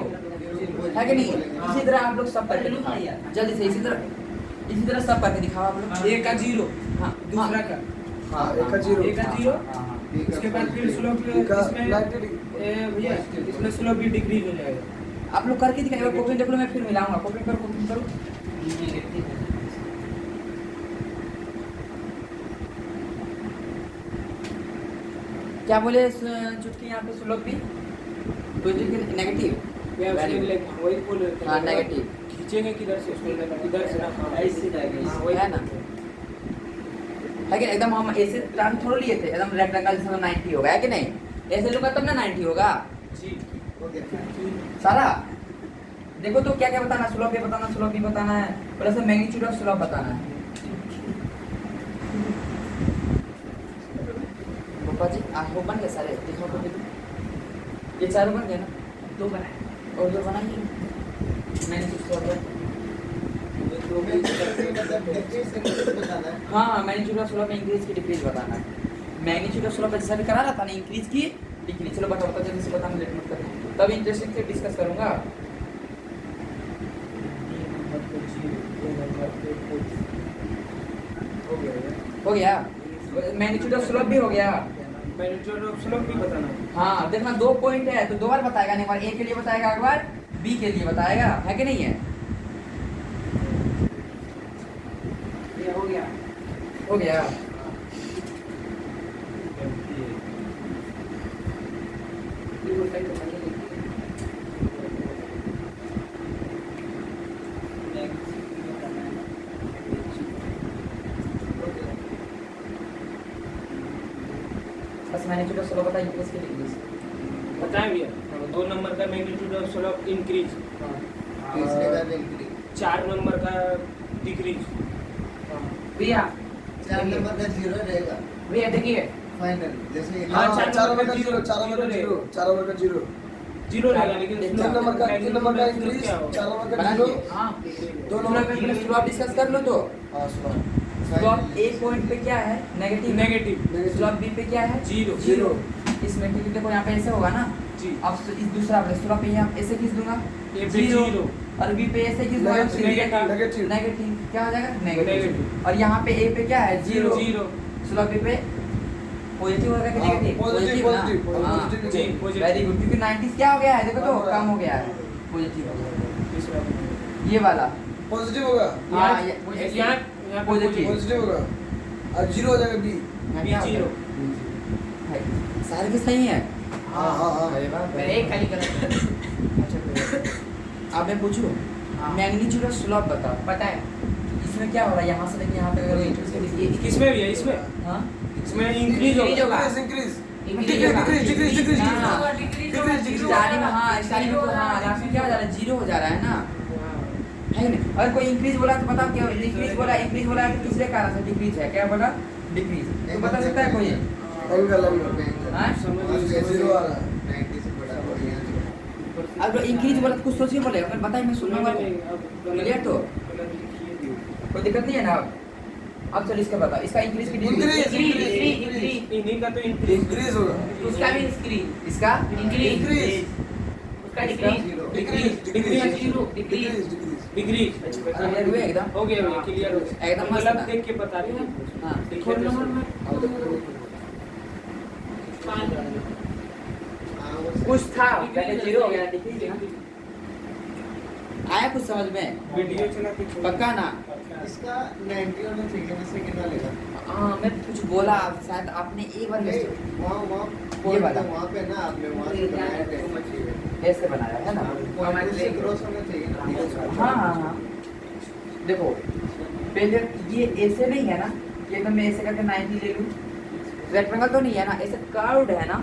Speaker 1: है कि नहीं?
Speaker 2: हाँ।
Speaker 1: इसी तरह आप लोग सब करके दिखाओ जल्दी से, इसी तरह सब करके दिखाओ आप लोग।
Speaker 2: एक का जीरो,
Speaker 1: हाँ,
Speaker 2: दूसरा का
Speaker 1: हाँ,
Speaker 4: एक का जीरो।
Speaker 2: एक का जीरो।
Speaker 1: हाँ, हाँ।
Speaker 2: उसके बाद फिर स्लोप
Speaker 4: इनका
Speaker 2: इसमें
Speaker 4: 90 डिग्री।
Speaker 2: भैया इसमें स्लोप भी डिक्रीज हो जाएगा।
Speaker 1: आप लोग करके दिखाइए, कॉपी देख लो, मैं फिर मिलाऊंगा। कॉपी करो। क्या बोले चुटकी यहाँ पे? स्लोप भी पॉजिटिव की नेगेटिव?
Speaker 2: या
Speaker 1: Very good.
Speaker 2: वही बोल रहे थे।
Speaker 1: हाँ, negative।
Speaker 2: खींचेंगे किधर से उसको? इधर से ना, हाँ,
Speaker 3: ऐसे जाएगा,
Speaker 2: हाँ, वही
Speaker 1: है ना? है कि एकदम हम ऐसे टर्न थोड़ा लिए थे, एकदम रेक्टेंगल जिसमें 90 होगा, है कि नहीं? ऐसे लूंगा तब ना 90 होगा
Speaker 2: जी।
Speaker 1: सारा। देखो तो क्या क्या बताना? स्लोप ए बताना, स्लोप बी बताना है, प्लस मैग्नीट्यूड ऑफ स्लोप बताना है। पापा जी वो बन गए सारे? देखो तो ये 4 बन गए ना?
Speaker 3: 2 बनाए
Speaker 1: और 2 बनाइए। मैंने कुछ कर दिया। हाँ, मैग्नीट्यूड ऑफ स्लोप में इंक्रीज की डिक्रीज बताना है। मैग्नीट्यूड ऑफ स्लोप जैसा भी करा रहा था ना, इंक्रीज की डिक्रीज। चलो बताओ जल्दी से, बताना, लेट मत करना, तब इंटरेस्टिंग से डिस्कस करूंगा। हो गया? मैग्नीट्यूड ऑफ स्लोप भी हो गया।
Speaker 2: मैग्नीट्यूड ऑफ स्लोप भी बताना है।
Speaker 1: हाँ, देखना 2 पॉइंट है तो 2 बार बताएगा, एक बार ए के लिए बताएगा, एक बार बी के लिए बताएगा, है कि नहीं है?
Speaker 3: ये हो गया।
Speaker 1: हो गया।
Speaker 3: ये बोलता है तो मैंने लिख
Speaker 1: बस मैग्नीट्यूड ऑफ स्लोप बता, इंक्रीज की डिक्रीज।
Speaker 2: बताएं भैया। 2 नंबर का magnitude of slope increase, 4 number का डिक्रीज।
Speaker 3: भैया।
Speaker 5: 4 नंबर का 0 रहेगा
Speaker 3: भैया देखिए,
Speaker 5: फाइनल, जैसे
Speaker 2: हाँ,
Speaker 4: हाँ, 4 नंबर का
Speaker 2: जीरो,
Speaker 4: 0, 4 नंबर का
Speaker 2: जीरो
Speaker 4: 0, 4 नंबर का 0।
Speaker 2: जीरो रहेगा, लेकिन
Speaker 4: 3 नंबर का इंक्रीज, 4 नंबर का
Speaker 1: बना
Speaker 4: 0,
Speaker 1: लिए?
Speaker 3: हाँ
Speaker 4: 2
Speaker 1: स्लोप
Speaker 4: नंबर
Speaker 1: में स्लोप डिस्कस कर लो तो।
Speaker 4: हाँ, सुनो।
Speaker 1: स्लोप ए पॉइंट पे क्या है? नेगेटिव।
Speaker 2: नेगेटिव।
Speaker 1: स्लोप बी पे क्या है?
Speaker 2: जीरो।
Speaker 1: जीरो। इसमें क्योंकि देखो यहाँ पे ऐसे होगा ना,
Speaker 2: जी।
Speaker 1: अब इस दूसरा स्लोप पे यहाँ ऐसे खींच दूंगा,
Speaker 2: ए पे जीरो।
Speaker 1: और बी पे ऐसे खींच दूंगा,
Speaker 2: नेगेटिव।
Speaker 4: नेगेटिव।
Speaker 1: नेगेटिव क्या हो जाएगा?
Speaker 2: नेगेटिव।
Speaker 1: नेगेटिव। और यहाँ पे ए पे क्या है? जीरो।
Speaker 2: जीरो।
Speaker 1: स्लोप बी पे पॉजिटिव होगा कि
Speaker 4: हाँ,
Speaker 1: नेगेटिव?
Speaker 4: पॉजिटिव, पॉजिटिव,
Speaker 1: हाँ,
Speaker 4: पॉजिटिव।
Speaker 2: जी, पॉजिटिव।
Speaker 1: वेरी गुड, क्योंकि 90 क्या हो गया है? देखो तो
Speaker 4: कम हो
Speaker 1: कम
Speaker 4: गया।
Speaker 1: हो गया है, पॉजिटिव हो गया।
Speaker 2: तीसरा।
Speaker 1: ये वाला
Speaker 4: पॉजिटिव होगा,
Speaker 1: हाँ,
Speaker 2: यहाँ
Speaker 1: पॉजिटिव।
Speaker 4: पॉजिटिव होगा, और 0 हो जाएगा बी।
Speaker 1: यहाँ
Speaker 2: बी
Speaker 1: क्या हो
Speaker 2: जीरो।
Speaker 1: गया? भाई, सारे के सही है।
Speaker 4: हाँ, हाँ, हाँ।
Speaker 1: अरे वाह,
Speaker 3: मेरे एक खाली कर
Speaker 1: अच्छा कोई अब मैं पूछूं,
Speaker 3: हाँ।
Speaker 1: मैग्नीट्यूड ऑफ स्लोप बताओ।
Speaker 3: बताए।
Speaker 1: इसमें क्या हो रहा है? यहाँ से लेके यहाँ तक अगर इंक्रीज कर दीजिए,
Speaker 2: किसमें भी है? इसमें
Speaker 1: हाँ,
Speaker 2: इसमें इंक्रीज
Speaker 3: Increase
Speaker 2: होगा।
Speaker 3: होगा।
Speaker 4: इंक्रीज,
Speaker 3: Increase होगा।
Speaker 4: डिक्रीज।
Speaker 1: हाँ।
Speaker 3: डिक्रीज
Speaker 1: स्टार्टिंग में हाँ, स्टार्टिंग में तो हाँ, लास्ट में क्या हो जा रहा है? 0 हो जा रहा है ना, है कि नहीं? अगर कोई इंक्रीज बोला तो बताओ क्या? डिक्रीज बोला, इंक्रीज बोला है तो किसके कारण से डिक्रीज है? क्या बोला? डिक्रीज। तो बता सकता है कोई?
Speaker 4: एंगल
Speaker 1: हाँ?
Speaker 4: 0 आ रहा है।
Speaker 5: 90 से बड़ा और यहाँ से
Speaker 1: अब इंक्रीज बोला तो कुछ सोचिए बोलेगा, मैं बताइए, मैं सुनूंगा। क्लियर तो कोई दिक्कत नहीं है ना? अब चलो इसका बताओ, इसका इंक्रीज की डिक्रीज।
Speaker 3: इंक्रीज
Speaker 2: इन्हीं का तो इंक्रीज।
Speaker 4: इंक्रीज होगा,
Speaker 3: उसका भी इंक्रीज।
Speaker 1: इसका
Speaker 3: इंक्रीज
Speaker 4: इंक्रीज।
Speaker 3: इसका डिक्रीज
Speaker 2: डिग्री
Speaker 1: क्लियर हुए एकदम
Speaker 2: हो गया भैया, क्लियर हो गया।
Speaker 1: एकदम मस्त
Speaker 2: मतलब
Speaker 1: ना।
Speaker 2: देख के बता रहे हैं।
Speaker 1: हाँ
Speaker 2: देखिए तो
Speaker 1: कुछ था पहले जीरो हो गया डिक्रीज ना। आया कुछ समझ में
Speaker 2: वीडियो चला के छोड़।
Speaker 1: पक्का ना
Speaker 5: इसका 90 होना चाहिए ना, सेकंड वाले का।
Speaker 1: हाँ मैं कुछ बोला शायद आपने एक बार
Speaker 5: नहीं,
Speaker 1: mistake-
Speaker 5: वहाँ
Speaker 1: ये वाला।
Speaker 5: वहाँ पे ना आपने वहाँ से बनाया थे।
Speaker 1: ऐसे बनाया है ना
Speaker 5: पॉइंट से क्रॉस होना चाहिए ना।
Speaker 1: हाँ हाँ हाँ देखो पहले ये ऐसे नहीं है ना कि एकदम मैं ऐसे करके 90 ले लूँ रेक्टेंगल तो नहीं है ना ऐसे कर्व्ड है ना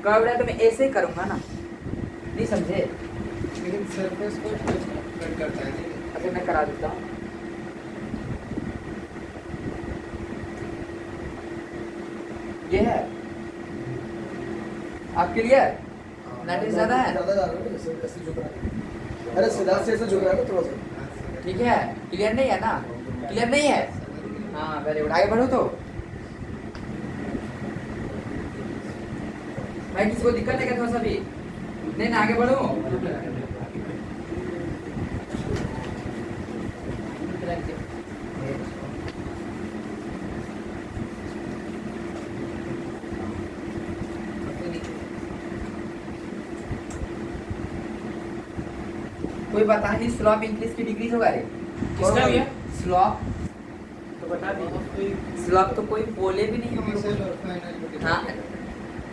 Speaker 1: कर्व्ड है तो मैं ऐसे ही करूँगा ना नहीं समझे
Speaker 5: लेकिन सरफेस को कट करता है नहीं।
Speaker 1: अच्छा मैं करा देता हूँ ये है आपके लिए 90 ज्यादा है
Speaker 4: ज़्यादा जा रहा है ना, ऐसे झुक रहा है। अरे सीधा से ऐसे झुक रहा है ना थोड़ा सा।
Speaker 1: ठीक है क्लियर नहीं है ना क्लियर नहीं है हाँ वेरी गुड आगे बढ़ो तो भाई किसी को दिक्कत है क्या थोड़ा सा भी नहीं ना आगे बढ़ो कोई बता नहीं स्लॉप इंक्रीज की डिग्रीज होगा रे
Speaker 2: किसका भैया?
Speaker 1: स्लॉप
Speaker 2: तो बता दीजिए।
Speaker 1: स्लॉप तो कोई बोले भी नहीं हम लोग
Speaker 5: इनिशियल और फाइनल।
Speaker 1: हाँ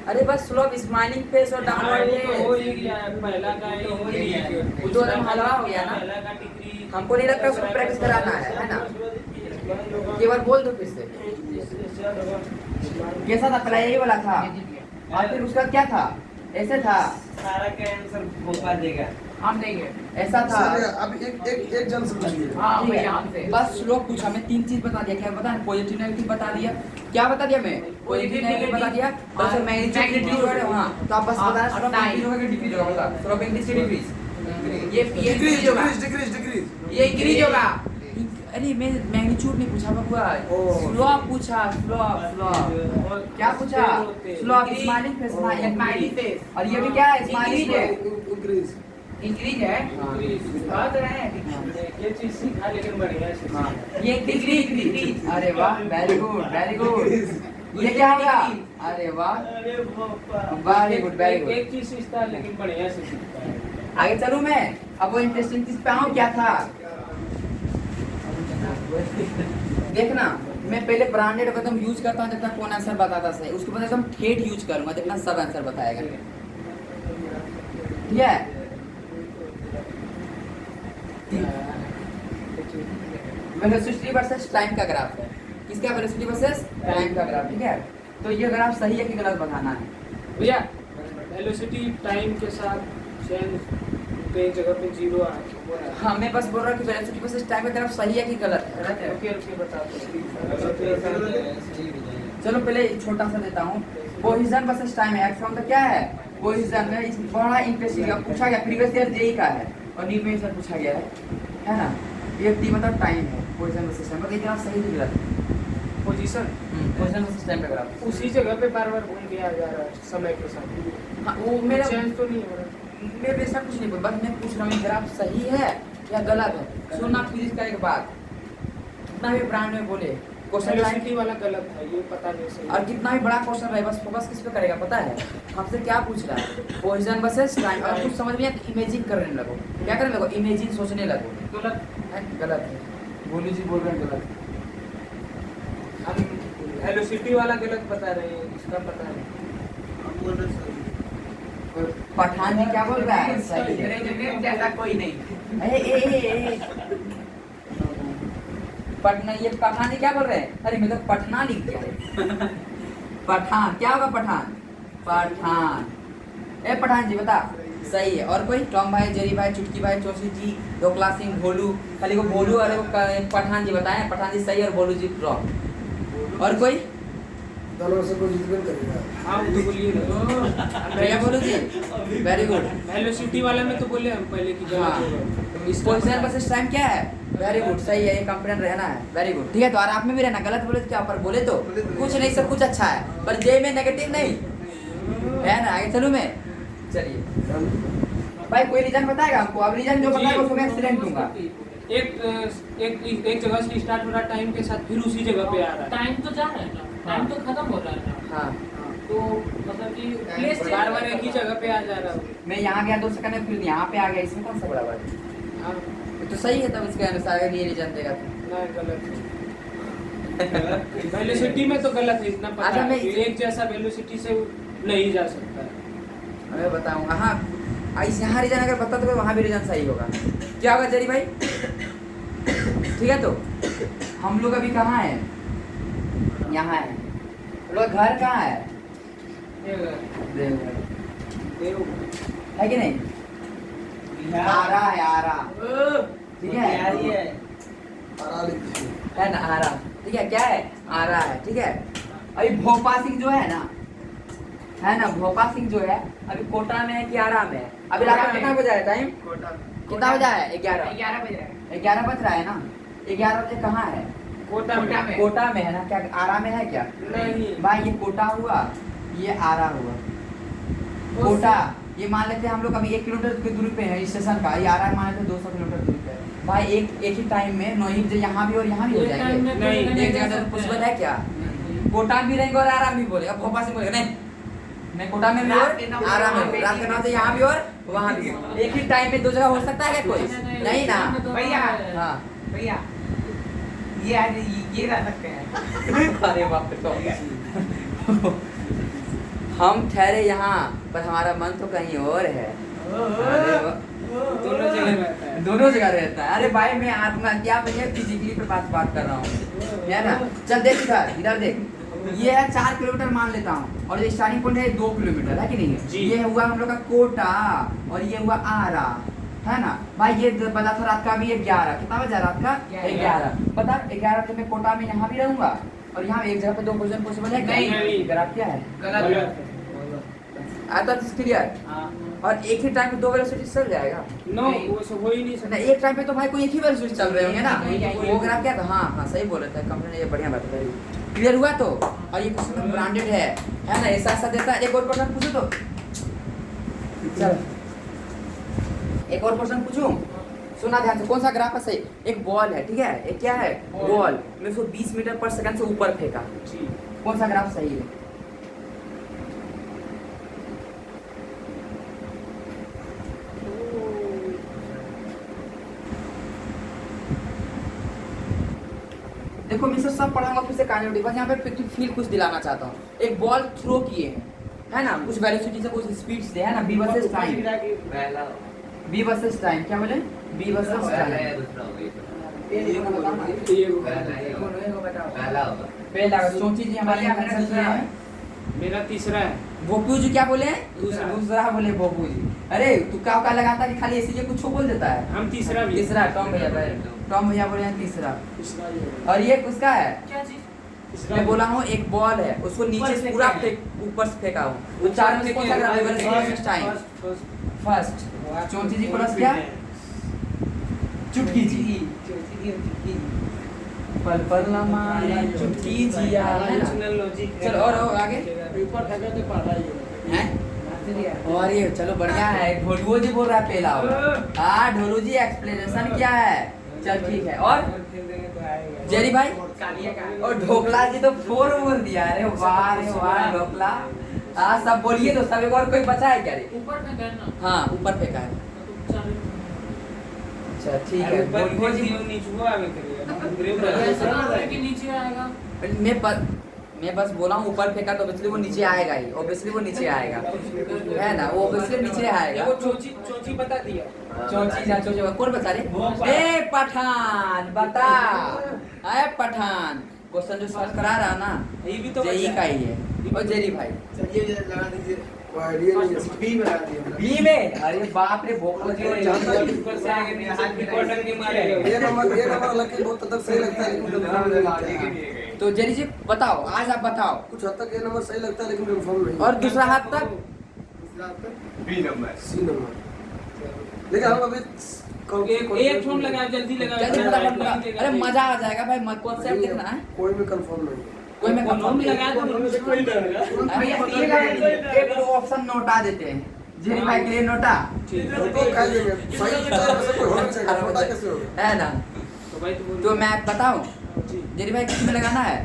Speaker 1: अरे बस स्लॉप स्माइलिंग फेस और डाउनवर्ड
Speaker 2: वो
Speaker 1: फेस
Speaker 2: ही गया, पहला का ही
Speaker 1: वो तो एकदम हलवा हो गया ना
Speaker 2: पहला का डिग्री
Speaker 1: हमको नहीं लगता उसको प्रैक्टिस कराना है ना केवल बोल दो फिर से कैसा था पहला यही वाला था और फिर उसका क्या था ऐसे था
Speaker 2: सारा का आंसर भोपा देगा।
Speaker 3: हम देंगे
Speaker 1: ऐसा था
Speaker 4: चलिए, अब एक जन से पूछिए।
Speaker 3: हाँ
Speaker 1: ठीक
Speaker 3: भैया
Speaker 1: है
Speaker 3: हमसे
Speaker 1: बस श्लोक पूछा मैं 3 चीज बता दिया क्या बता पॉजिटिव नेगेटिव बता दिया क्या बता दिया मैं पॉजिटिव नेगेटिव बता दिया बस
Speaker 3: और
Speaker 1: मैग्नीट्यूड
Speaker 3: magnitude
Speaker 1: है वहां तो आप बस
Speaker 3: और
Speaker 1: बताना श्लोक
Speaker 3: time।
Speaker 1: इंक्रीज होगा कि डिक्रीज होगा बता श्लोक इंक्रीज की डिक्रीज ये
Speaker 4: डिक्रीज
Speaker 1: इंक्रीज होगा
Speaker 4: डिक्रीज डिक्रीज
Speaker 1: ये इंक्रीज होगा अरे मैं मैग्नीट्यूड नहीं पूछा बबुआ
Speaker 4: ओ।
Speaker 1: स्लॉप पूछा स्लॉप स्लॉप क्या पूछा slope smiling face
Speaker 3: smiley face
Speaker 1: और ये भी क्या है स्माइलिंग
Speaker 3: Increase है।
Speaker 1: फेस
Speaker 4: इंक्रीज
Speaker 3: इंक्रीज है बात रहे हैं
Speaker 2: ये चीज सीखा लेकिन बढ़िया से
Speaker 1: हाँ
Speaker 2: सीखा।
Speaker 1: ये डिग्री अरे वाह वेरी गुड ये क्या होगा अरे वाह
Speaker 2: अरे भोपा।
Speaker 1: Very good, very good.
Speaker 2: एक चीज सीखता है लेकिन बढ़िया से सीखता है।
Speaker 1: आगे चलूं मैं अब वो इंटरेस्टिंग चीज पे आऊं क्या था देखना मैं पहले ब्रांडेड एकदम यूज करता हूं जब तक कौन आंसर बताता सही उसके बाद एकदम ठेठ यूज करूंगा देखना सब आंसर बताएगा ठीक है वेलोसिटी वर्सेस टाइम का ग्राफ है किसका वेलोसिटी वर्सेस टाइम का ग्राफ ठीक है तो ये ग्राफ सही है कि गलत बताना है
Speaker 2: भैया वेलोसिटी टाइम के साथ चेंज कई जगह पे जीरो आ रहा है।
Speaker 1: हाँ मैं बस बोल रहा हूँ कि वेलोसिटी वर्सेस टाइम का ग्राफ सही है कि गलत है
Speaker 2: रुकिए रुकिए बताते हैं।
Speaker 1: चलो पहले एक छोटा सा देता हूँ कोहिजन वर्सेस टाइम है एक्स का क्या है कोहिजन में इस बड़ा इंटरेस्टिंग पूछा गया प्रीवियस ईयर जेई का है और न्यू में सर पूछा गया है ना ये टी मतलब टाइम है कोहिजन वर्सेस टाइम मतलब ये ग्राफ सही नहीं गलत
Speaker 2: पोजीशन
Speaker 1: कोहिजन वर्सेस टाइम का ग्राफ
Speaker 2: उसी जगह पे बार बार घूम के आ जा रहा है समय के साथ।
Speaker 1: हाँ वो मेरा
Speaker 2: चेंज तो नहीं हो रहा।
Speaker 1: मैं वैसा कुछ नहीं बोल बस मैं पूछ रहा हूँ ये ग्राफ सही है या गलत है सुनना फिजिक्स का एक बात कितना भी ब्रांड में बोले क्वेश्चन
Speaker 2: वेलोसिटी वाला गलत है ये पता नहीं सही।
Speaker 1: और कितना भी बड़ा क्वेश्चन रहे बस फोकस किस पे करेगा पता है हमसे क्या पूछ रहा है पोजीशन वर्सेस टाइम और कुछ समझ में आया तो इमेजिन करने लगो क्या करने लगो इमेजिन सोचने लगो
Speaker 2: गलत
Speaker 1: है गलत है बोलू जी बोल रहे हैं गलत
Speaker 2: हम वेलोसिटी वाला गलत बता रहे हैं इसका पता नहीं।
Speaker 1: पठान जी क्या बोल रहा है सही है
Speaker 3: जैसा कोई नहीं
Speaker 1: ए पटना ये पठान जी क्या बोल रहे हैं अरे मैं तो पटना लिख दिया पठान क्या होगा पठान पठान ए पठान जी बता सही है और कोई टॉम भाई जेरी भाई चुटकी भाई चौसी जी डोकला सिंह भोलू खाली को भोलू और वो पठान जी बताएं पठान जी सही और भोलू जी रॉन्ग और कोई
Speaker 4: दोनों से कोई जितने करेगा
Speaker 2: हाँ वो तो बोलिए ना।
Speaker 1: भैया बोलू जी वेरी गुड
Speaker 2: वेलोसिटी वाला में तो बोले हम पहले की
Speaker 1: हाँ
Speaker 2: गलत होगा।
Speaker 1: पोजीशन वर्सेस टाइम क्या है वेरी गुड सही है ये कॉन्फिडेंट रहना है वेरी गुड ठीक है तो और आप में भी रहना गलत बोले तो क्या पर बोले तो कुछ नहीं सब कुछ अच्छा है पर जे में नेगेटिव नहीं है ना आगे चलूं मैं चलिए भाई कोई रीजन बताएगा हमको? अब रीजन जो बताएगा उसको मैं एक्सीडेंट दूंगा।
Speaker 2: एक जगह से स्टार्ट हो रहा टाइम के साथ, फिर उसी जगह पे आ रहा है।
Speaker 3: टाइम तो जा रहा है ना, टाइम तो खत्म हो रहा है ना,
Speaker 1: हाँ
Speaker 3: तो मतलब कि प्लेस
Speaker 2: बार बार एक ही जगह पे आ जा रहा हूँ।
Speaker 1: मैं यहाँ गया 2 सेकंड में, फिर यहाँ पे आ गया, इसमें कौन सा बड़ा बात है?
Speaker 2: हाँ,
Speaker 1: ये तो सही है, तब इसके अनुसार अगर ये रीजन देगा तो।
Speaker 2: ना गलत है। वेलोसिटी में तो गलत है, इतना पता
Speaker 1: अच्छा,
Speaker 2: है
Speaker 1: मैं-
Speaker 2: कि एक जैसा वेलोसिटी से नहीं जा सकता है।
Speaker 1: मैं बताऊंगा। हाँ इस यहाँ रीजन अगर बता तो वहाँ भी रीजन सही होगा। क्या होगा जरी भाई? ठीक है, तो हम लोग अभी कहाँ हैं? यहाँ है। लोग घर कहाँ है? देवघर है कि नहीं? आरा है, आरा, ठीक है
Speaker 4: आरा लिखी
Speaker 1: है ना, आरा, ठीक है। क्या है? आरा है, ठीक है। अभी भोपा सिंह जो है ना, भोपा सिंह जो है अभी कोटा में है कि आरा में है? अभी रात में कितना बजा है टाइम? कितना बजा है? 11
Speaker 3: बज रहा है।
Speaker 1: 11 बज रहा है ना। 11 बजे कहाँ है?
Speaker 2: कोटा में।
Speaker 1: कोटा में है ना। क्या आरा में है क्या?
Speaker 2: नहीं
Speaker 1: भाई ये कोटा हुआ, ये आरा हुआ। कोटा ये मान लेते हैं हम लोग अभी 1 किलोमीटर की दूरी पे है स्टेशन का, ये आरा मान लेते हैं 200 किलोमीटर दूरी पे है। भाई एक ही टाइम में 9 बजे यहाँ भी और यहाँ भी हो
Speaker 3: एक time
Speaker 1: जाएंगे।
Speaker 3: में
Speaker 2: नहीं,
Speaker 3: कोई
Speaker 1: एक
Speaker 3: जा
Speaker 1: जगह
Speaker 3: सकते
Speaker 1: पॉसिबल
Speaker 3: हैं।
Speaker 1: है क्या? कोटा भी रहेंगे और आरा भी बोलेगा, भोपाल से बोलेगा नहीं मैं कोटा में भी और आरा में हूँ। रात के 9 बजे यहाँ भी और वहाँ भी। एक ही टाइम में 2 जगह हो सकता है क्या कोई? नहीं ना।
Speaker 3: भैया
Speaker 1: हाँ
Speaker 3: भैया ये आज ये रह सकते हैं।
Speaker 1: अरे बाप रे तो हम ठहरे यहाँ पर हमारा मन तो कहीं और है। अरे
Speaker 2: दोनों जगह रहता है।
Speaker 1: दोनों जगह रहता है। अरे भाई मैं आत्मा क्या भैया फिजिकली पे बात कर रहा हूँ, है ना। चल देख इधर देख, ये है 4 किलोमीटर मान लेता हूँ, और ये स्टार्टिंग पॉइंट है 2 किलोमीटर, है कि नहीं है?
Speaker 2: जी।
Speaker 1: ये हुआ हम लोग का कोटा और ये हुआ आरा, है ना भाई। ये बजा था रात का भी 11, कितना बजा रात का? 11। पता 11 बजे मैं कोटा में यहाँ भी रहूंगा और यहाँ एक जगह पे 2 क्वेश्चन पॉसिबल है?
Speaker 2: नहीं।
Speaker 1: गलत क्या है?
Speaker 2: गलत है।
Speaker 1: आता क्लियर। और एक ही टाइम पे 2 वेलोसिटी चल जाएगा?
Speaker 2: नो, वो सब हो ही नहीं
Speaker 1: ना,
Speaker 2: सकता।
Speaker 1: एक टाइम पे तो भाई कोई एक ही वेलोसिटी चल रहे होंगे ना।
Speaker 3: नहीं,
Speaker 1: वो ग्राफ क्या था? हाँ सही बोल रहे थे कंपनी ने, ये बढ़िया बात है। क्लियर हुआ तो? और ये क्वेश्चन ब्रांडेड है ना, ऐसा ऐसा देता है। एक और क्वेश्चन पूछो तो चल, एक और क्वेश्चन पूछूं, सुना ध्यान से। कौन सा ग्राफ है सही? एक बॉल है, ठीक है, एक क्या है? बॉल में उसको 20 मीटर पर सेकंड से ऊपर फेंका।
Speaker 2: जी।
Speaker 1: कौन सा ग्राफ सही है? देखो मैं इसे सब पढ़ाऊंगा फिर से काइनेटिक, बस यहाँ पे फील कुछ दिलाना चाहता हूँ। एक बॉल थ्रो किए हैं, है ना, कुछ वेलोसिटी से कुछ स्पीड से, है ना। B versus time, B versus time, क्या बोले? B versus time. पहला सोची जी हमारे यहाँ आंसर किया है।
Speaker 2: मेरा तीसरा है।
Speaker 1: बोपू जी क्या बोले?
Speaker 2: दूसरा।
Speaker 1: दूसरा बोले बोपू जी। अरे तू क्या लगाता कि खाली ऐसे कुछ बोल देता है?
Speaker 2: हम तीसरा भी।
Speaker 1: तीसरा टॉम भैया बोले हैं तीसरा।
Speaker 2: तीसरा ही है।
Speaker 1: और ये किसका है?
Speaker 3: क्या चीज?
Speaker 2: तीसरा
Speaker 1: मैं बोला हूँ एक बॉल है, उसको नीचे से पूरा ऊपर से फेंका हूँ। तो 4 में कौन सा ग्राफ है? Time first. चौथी जी प्लस क्या? चुटकी जी, पल पल लम्हा चुटकी जिया, है ना?
Speaker 2: लॉजिक।
Speaker 1: चलो और आगे
Speaker 4: पेपर फेंका तो पढ़ा ही है।
Speaker 1: हैं? और ये चलो बढ़िया है। ढोलू जी बोल रहा है पहला होगा। हाँ ढोलू जी एक्सप्लेनेशन क्या है? चल ठीक है। और जेरी भाई और ढोकला जी तो 4 बोल दिया। अरे वाह रे वाह ढोकला। हाँ सब बोलिए तो सब। एक और कोई बचा है क्या रे?
Speaker 3: ऊपर में गए ना,
Speaker 1: हाँ ऊपर फेंका है।
Speaker 3: तो चार
Speaker 1: अच्छा ठीक है। ढोलू जी
Speaker 3: के नीचे आएगा।
Speaker 1: मैं बस बोला हूँ ऊपर फेंका तो ऑब्वियसली वो नीचे आएगा ही, ऑब्वियसली वो नीचे आएगा, है ना, वो ऑब्वियसली नीचे आएगा।
Speaker 2: वो चोची बता दिया।
Speaker 1: चौची कौन बता रहे? ए पठान बता। अरे पठान क्वेश्चन जो सॉल्व करा रहा ना,
Speaker 2: ये भी तो
Speaker 1: जेई का ही है। और जेरी भाई
Speaker 5: चलिए लगा दीजिए।
Speaker 4: कोई आइडिया नहीं है।
Speaker 5: बी में लगा दिए।
Speaker 1: बी में? अरे बाप रे भोकला जी
Speaker 2: ऊपर से आगे नहीं, हाथ में कॉटन के मारे
Speaker 4: ये नंबर लकी बहुत हद तक सही लगता है, लेकिन कंफर्म नहीं लगता है।
Speaker 1: तो जेरी जी बताओ, आज आप बताओ।
Speaker 4: कुछ हद तक ये नंबर सही लगता है, लेकिन कंफर्म नहीं।
Speaker 1: और दूसरा हाथ तक
Speaker 5: बी नंबर।
Speaker 4: सी नंबर। लेकिन हम अभी
Speaker 2: एक फोन लगाओ, जल्दी लगाओ।
Speaker 1: जल्दी फटाफट। अरे मजा आ जाएगा भाई, कॉन्सेप्ट देखना है।
Speaker 4: कोई भी कंफर्म नहीं है।
Speaker 1: कोई में कंफर्म
Speaker 2: लगा दो, कोई लगा।
Speaker 1: एक ऑप्शन नोटा देते हैं। जेरी भाई के लिए नोटा
Speaker 4: तो क्या देंगे सही विचार से कोई होना चाहिए पता कैसे होगा
Speaker 1: है ना।
Speaker 2: तो भाई तो
Speaker 1: तो मैं बताऊं
Speaker 2: जी
Speaker 1: जेरी भाई किस में लगाना है,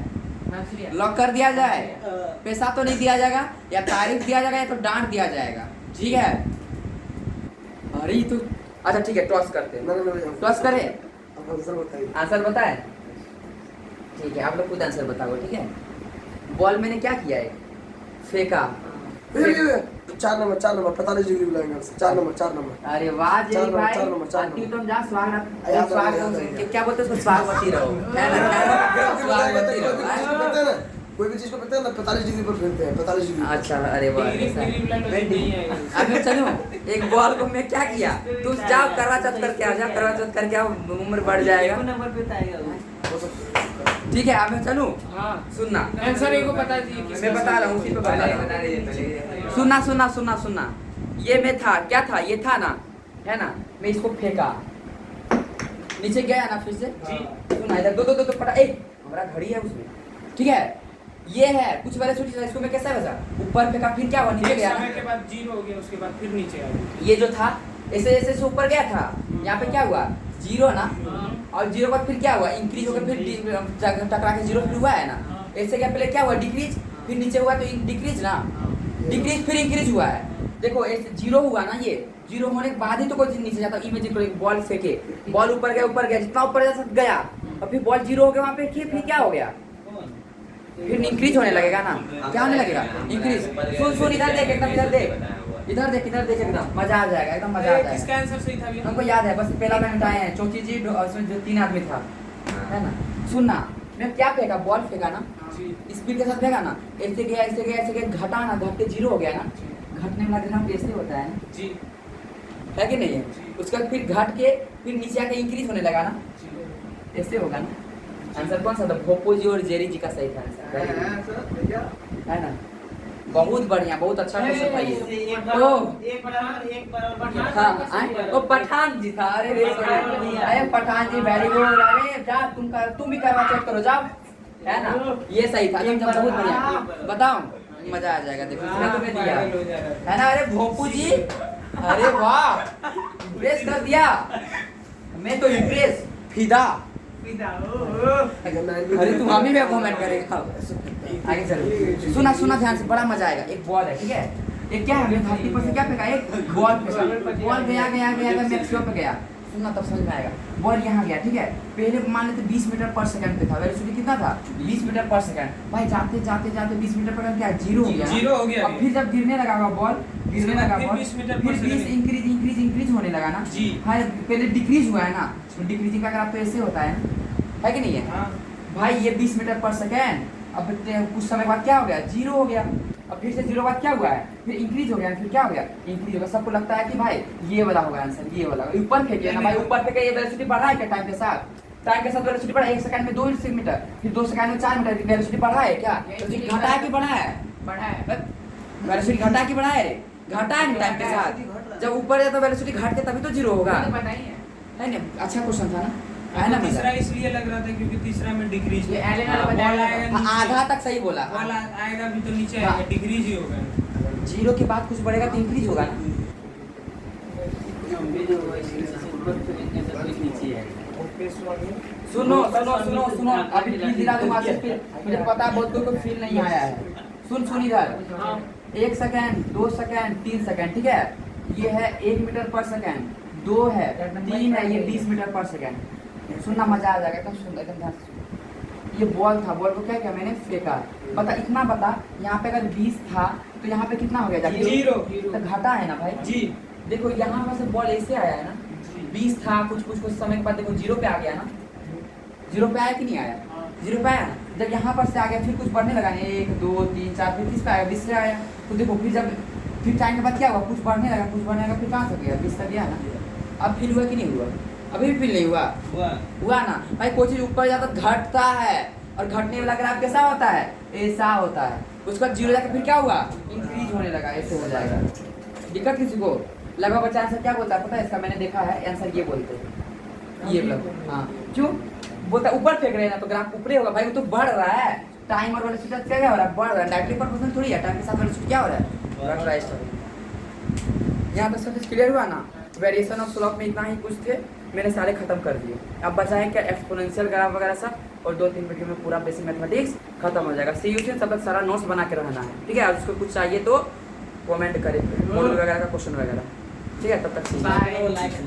Speaker 3: नर्सरी
Speaker 1: लॉक कर दिया जाए, पैसा तो नहीं दिया जाएगा, या तारीफ दिया जाएगा या तो डांट दिया जाएगा, ठीक है। अरे ये तो अच्छा ठीक है, टॉस करते हैं,
Speaker 4: नहीं
Speaker 1: टॉस करें,
Speaker 4: अब आंसर बताइए।
Speaker 1: आंसर बताएं, ठीक है आप लोग खुद आंसर बताओ, ठीक है। बॉल मैंने क्या किया है, फेंका।
Speaker 4: ये 4 नंबर 45 डिग्री बुलाएंगे हमसे 4 नंबर
Speaker 1: अरे वाह जेरी
Speaker 4: चार नंबर,
Speaker 1: भाई,
Speaker 4: चार नंबर, चार नंबर।
Speaker 1: आंटी तुम जा स्वागत
Speaker 4: याद आ
Speaker 1: स्वागत
Speaker 4: गया।
Speaker 1: क्या बोलते हैं उसको, स्वागवती रहो, है ना, स्वागवती रहो।
Speaker 4: कोई भी चीज को पता है ना 45 डिग्री पर फेंकते हैं 45 डिग्री।
Speaker 1: अच्छा अरे वाह
Speaker 2: डिग्री
Speaker 1: ऐसा है।
Speaker 2: डिग्री बुला लो नहीं आएगा।
Speaker 1: अब मैं चलूं, एक बॉल को मैं क्या किया, तू जाओ करवा चौथ करके आ जा, करवा चौथ करके आओ, उम्र बढ़ जाएगा,
Speaker 3: नंबर पे आएगा वो।
Speaker 4: हो सकता है।
Speaker 1: ठीक है। अब मैं चलूं,
Speaker 2: हाँ
Speaker 1: सुनना,
Speaker 2: आंसर एक को बता दीजिए
Speaker 1: मैं बता रहा हूँ, उसी पे बता रहा हूँ। सुनना सुनना सुनना सुनना, ये मैं था, क्या था, ये था ना, है ना, मैं इसको फेंका, नीचे गया ना, फिर से
Speaker 2: जी
Speaker 1: सुना, इधर दो पटा, एक हमारा घड़ी है उसमें, ठीक है। ये है कुछ वाले छोटी, इसको मैं कैसा बचा, ऊपर फेंका, फिर क्या हुआ, नीचे
Speaker 2: एक
Speaker 1: गया
Speaker 2: समय
Speaker 1: ना,
Speaker 2: के बाद 0 हो गया, उसके बाद फिर नीचे आ गया।
Speaker 1: ये जो था ऐसे ऐसे से ऊपर गया था, यहाँ पे क्या हुआ, 0 ना, और 0 का फिर क्या हुआ, इंक्रीज होकर फिर टकरा के 0 फिर हुआ है ना, ऐसे क्या, पहले क्या हुआ डिक्रीज, फिर नीचे हुआ तो डिक्रीज ना, डिक्रीज फिर इंक्रीज हुआ है। देखो ऐसे 0 हुआ ना, ये 0 होने के बाद ही तो कोई चीज नीचे जाता। इमेजिन करो एक बॉल फेंके, बॉल ऊपर गया, जितना ऊपर जा सकता गया, और फिर बॉल 0 हो गया वहाँ पे, फिर क्या हो गया, फिर इंक्रीज होने लगेगा ना, क्या होने लगेगा, इंक्रीज। सुन इधर देख, एकदम इधर देख, इधर देख एकदम मजा आ जाएगा, एकदम मजा आ जाएगा।
Speaker 2: किसका आंसर सही था भैया?
Speaker 1: हमको याद है, बस पहला पॉइंट आए हैं, चौकी जी और उसमें जो 3 आदमी था, है ना। सुनना, मैं क्या फेंका, बॉल फेंका ना,
Speaker 2: जी
Speaker 1: स्पीड के साथ फेंका ना, ऐसे गया, घटा ना, घटते 0 हो गया ना, घटने वाला ग्राफ ऐसे होता है ना,
Speaker 2: जी
Speaker 1: है कि नहीं है। उसका फिर घट के फिर नीचे आके इंक्रीज होने लगा ना,
Speaker 2: जी
Speaker 1: ऐसे होगा ना। आंसर कौन सा था, भोपो जी और जेरी जी का सही था आंसर, है ना। बहुत बढ़िया, बहुत अच्छा क्वेश्चन था ये। हाँ ओ पठान जी था, अरे अरे पठान जी वेरी गुड, अरे जा तुम भी करवा चेक करो जाओ, है ना, ये सही था एकदम, बहुत बढ़िया। बताओ मजा आ जाएगा, देखो इसने तुम्हें दिया,
Speaker 2: वायरल हो जा रहा है।
Speaker 1: है ना। अरे भोपू जी, अरे वाह, इम्प्रेस कर दिया, मैं तो इम्प्रेस, फिदा। अरे तू हम ही में कमेंट करेगा, आगे चलो। सुना ध्यान से, बड़ा मजा आएगा। एक बॉल है, ठीक है, एक क्या है, धरती पर से क्या फेंका, एक बॉल फेंका, बॉल गया मैक्सिमम पे गया, सुनना तब समझ में आएगा। बॉल यहाँ गया, ठीक है, पहले मान लेते 20 मीटर पर सेकंड पे था, वेलोसिटी कितना था, 20 मीटर पर सेकंड। भाई जाते 20 मीटर पर क्या 0 हो गया,
Speaker 2: 0 हो गया।
Speaker 1: और फिर जब गिरने लगा बॉल, गिरने लगा
Speaker 2: फिर
Speaker 1: बॉल,
Speaker 2: 20 मीटर
Speaker 1: फिर
Speaker 2: पर
Speaker 1: 20
Speaker 2: सेकंड।
Speaker 1: इंक्रीज होने लगा ना।
Speaker 2: जी।
Speaker 1: हाँ पहले डिक्रीज हुआ है ना, डिक्रीजिंग का ग्राफ तो ऐसे होता है ना, है कि नहीं है।
Speaker 2: हाँ
Speaker 1: भाई ये 20 मीटर पर सेकेंड, अब कुछ समय बाद क्या हो गया, 0 हो गया, अब फिर से 0 बाद क्या हुआ है, फिर इंक्रीज हो गया, फिर क्या हो गया, इंक्रीज हो गया। सबको लगता है कि भाई ये वाला होगा आंसर, ये वाला ऊपर फेंके ना भाई, ऊपर फेंके, ये वेलोसिटी बढ़ा है क्या टाइम के साथ वेलोसिटी बढ़ा, 1 सेकंड में 2 मीटर, फिर 2 सेकंड में 4 मीटर, वेलोसिटी बढ़ा है क्या, घटा है कि बढ़ा है, वेलोसिटी घटा है कि बढ़ा है, घटा है टाइम के साथ। जब ऊपर जाए तो वेलोसिटी घट के तभी तो 0 होगा, है ना। अच्छा क्वेश्चन था ना, है ना।
Speaker 2: तीसरा इसलिए लग रहा था क्योंकि तीसरा में डिक्रीज
Speaker 3: ये एलन वाला बताया था।
Speaker 1: आधा तक सही बोला,
Speaker 2: बॉल आएगा भी तो नीचे
Speaker 1: हाँ।
Speaker 2: आएगा, डिक्रीज ही होगा।
Speaker 1: 0 के बाद कुछ बढ़ेगा तो इंक्रीज होगा ना। सुनो अभी फील दिला दूंगा, मुझे पता है बहुत कोई को फील नहीं आया है। सुन इधर, 1 सेकंड, 2 सेकंड, 3 सेकंड, ठीक है, ये है 1 मीटर पर सेकंड, 2 है, 3 है, ये 20 मीटर पर सेकंड। सुनना मजा आ जाएगा, एकदम सुन, एकदम ध्यान से सुन। ये बॉल था, बॉल को क्या किया मैंने, फेंका। बता इतना बता, यहाँ पे अगर 20 था तो यहाँ पे कितना हो गया जाके,
Speaker 2: 0
Speaker 1: तो घटा है ना भाई।
Speaker 2: जी
Speaker 1: देखो यहाँ पर से बॉल ऐसे आया है ना, 20 था, कुछ समय के बाद देखो 0 पे आ गया ना, 0 पे आया कि नहीं आया, 0 पे आया ना। जब यहाँ पर से आ गया फिर कुछ बढ़ने लगा, 1 2 3 4, फिर 30 पे आया, 20 से आया, तो देखो फिर टाइम के बाद क्या हुआ, कुछ बढ़ने लगा, फिर कहाँ से गया, 20 तक गया ना। अब फील हुआ कि नहीं हुआ, अभी भी फील नहीं हुआ ना भाई। कोई चीज ऊपर जाता घटता है, और घटने वाला ग्राफ कैसा होता है, ऐसा होता है। उसका 0 जाकर फिर क्या हुआ, इंक्रीज होने लगा, ऐसे हो जाएगा। दिक्कत किसी को लगा, बच्चा आंसर क्या बोलता है पता है, इसका मैंने देखा है आंसर ये बोलते हैं, ये मतलब हाँ क्यों बोलता है, ऊपर फेंक रहे हैं ना तो ग्राफ ऊपर होगा भाई, वो तो बढ़ रहा है, टाइम और वेलोसिटी क्या हो रहा है, बढ़ रहा है। डायरेक्टली प्रोपोर्शनल थोड़ी है, टाइम के साथ वेलोसिटी क्या हो रहा है, बढ़ रहा है। यहाँ तक सब कुछ क्लियर हुआ ना। वेरिएशन ऑफ स्लोप में इतना ही कुछ थे, मैंने सारे खत्म कर दिए। अब बचा है क्या, एक्सपोनेंशियल ग्राफ वगैरह सब, और 2-3 वीडियो में पूरा बेसिक मैथमेटिक्स खत्म हो जाएगा। सी यू से तब तक सारा नोट्स बना के रहना है, ठीक है। और उसको कुछ चाहिए तो कमेंट करें, मॉडल वगैरह का क्वेश्चन वगैरह, ठीक है। तब तक
Speaker 3: बाय।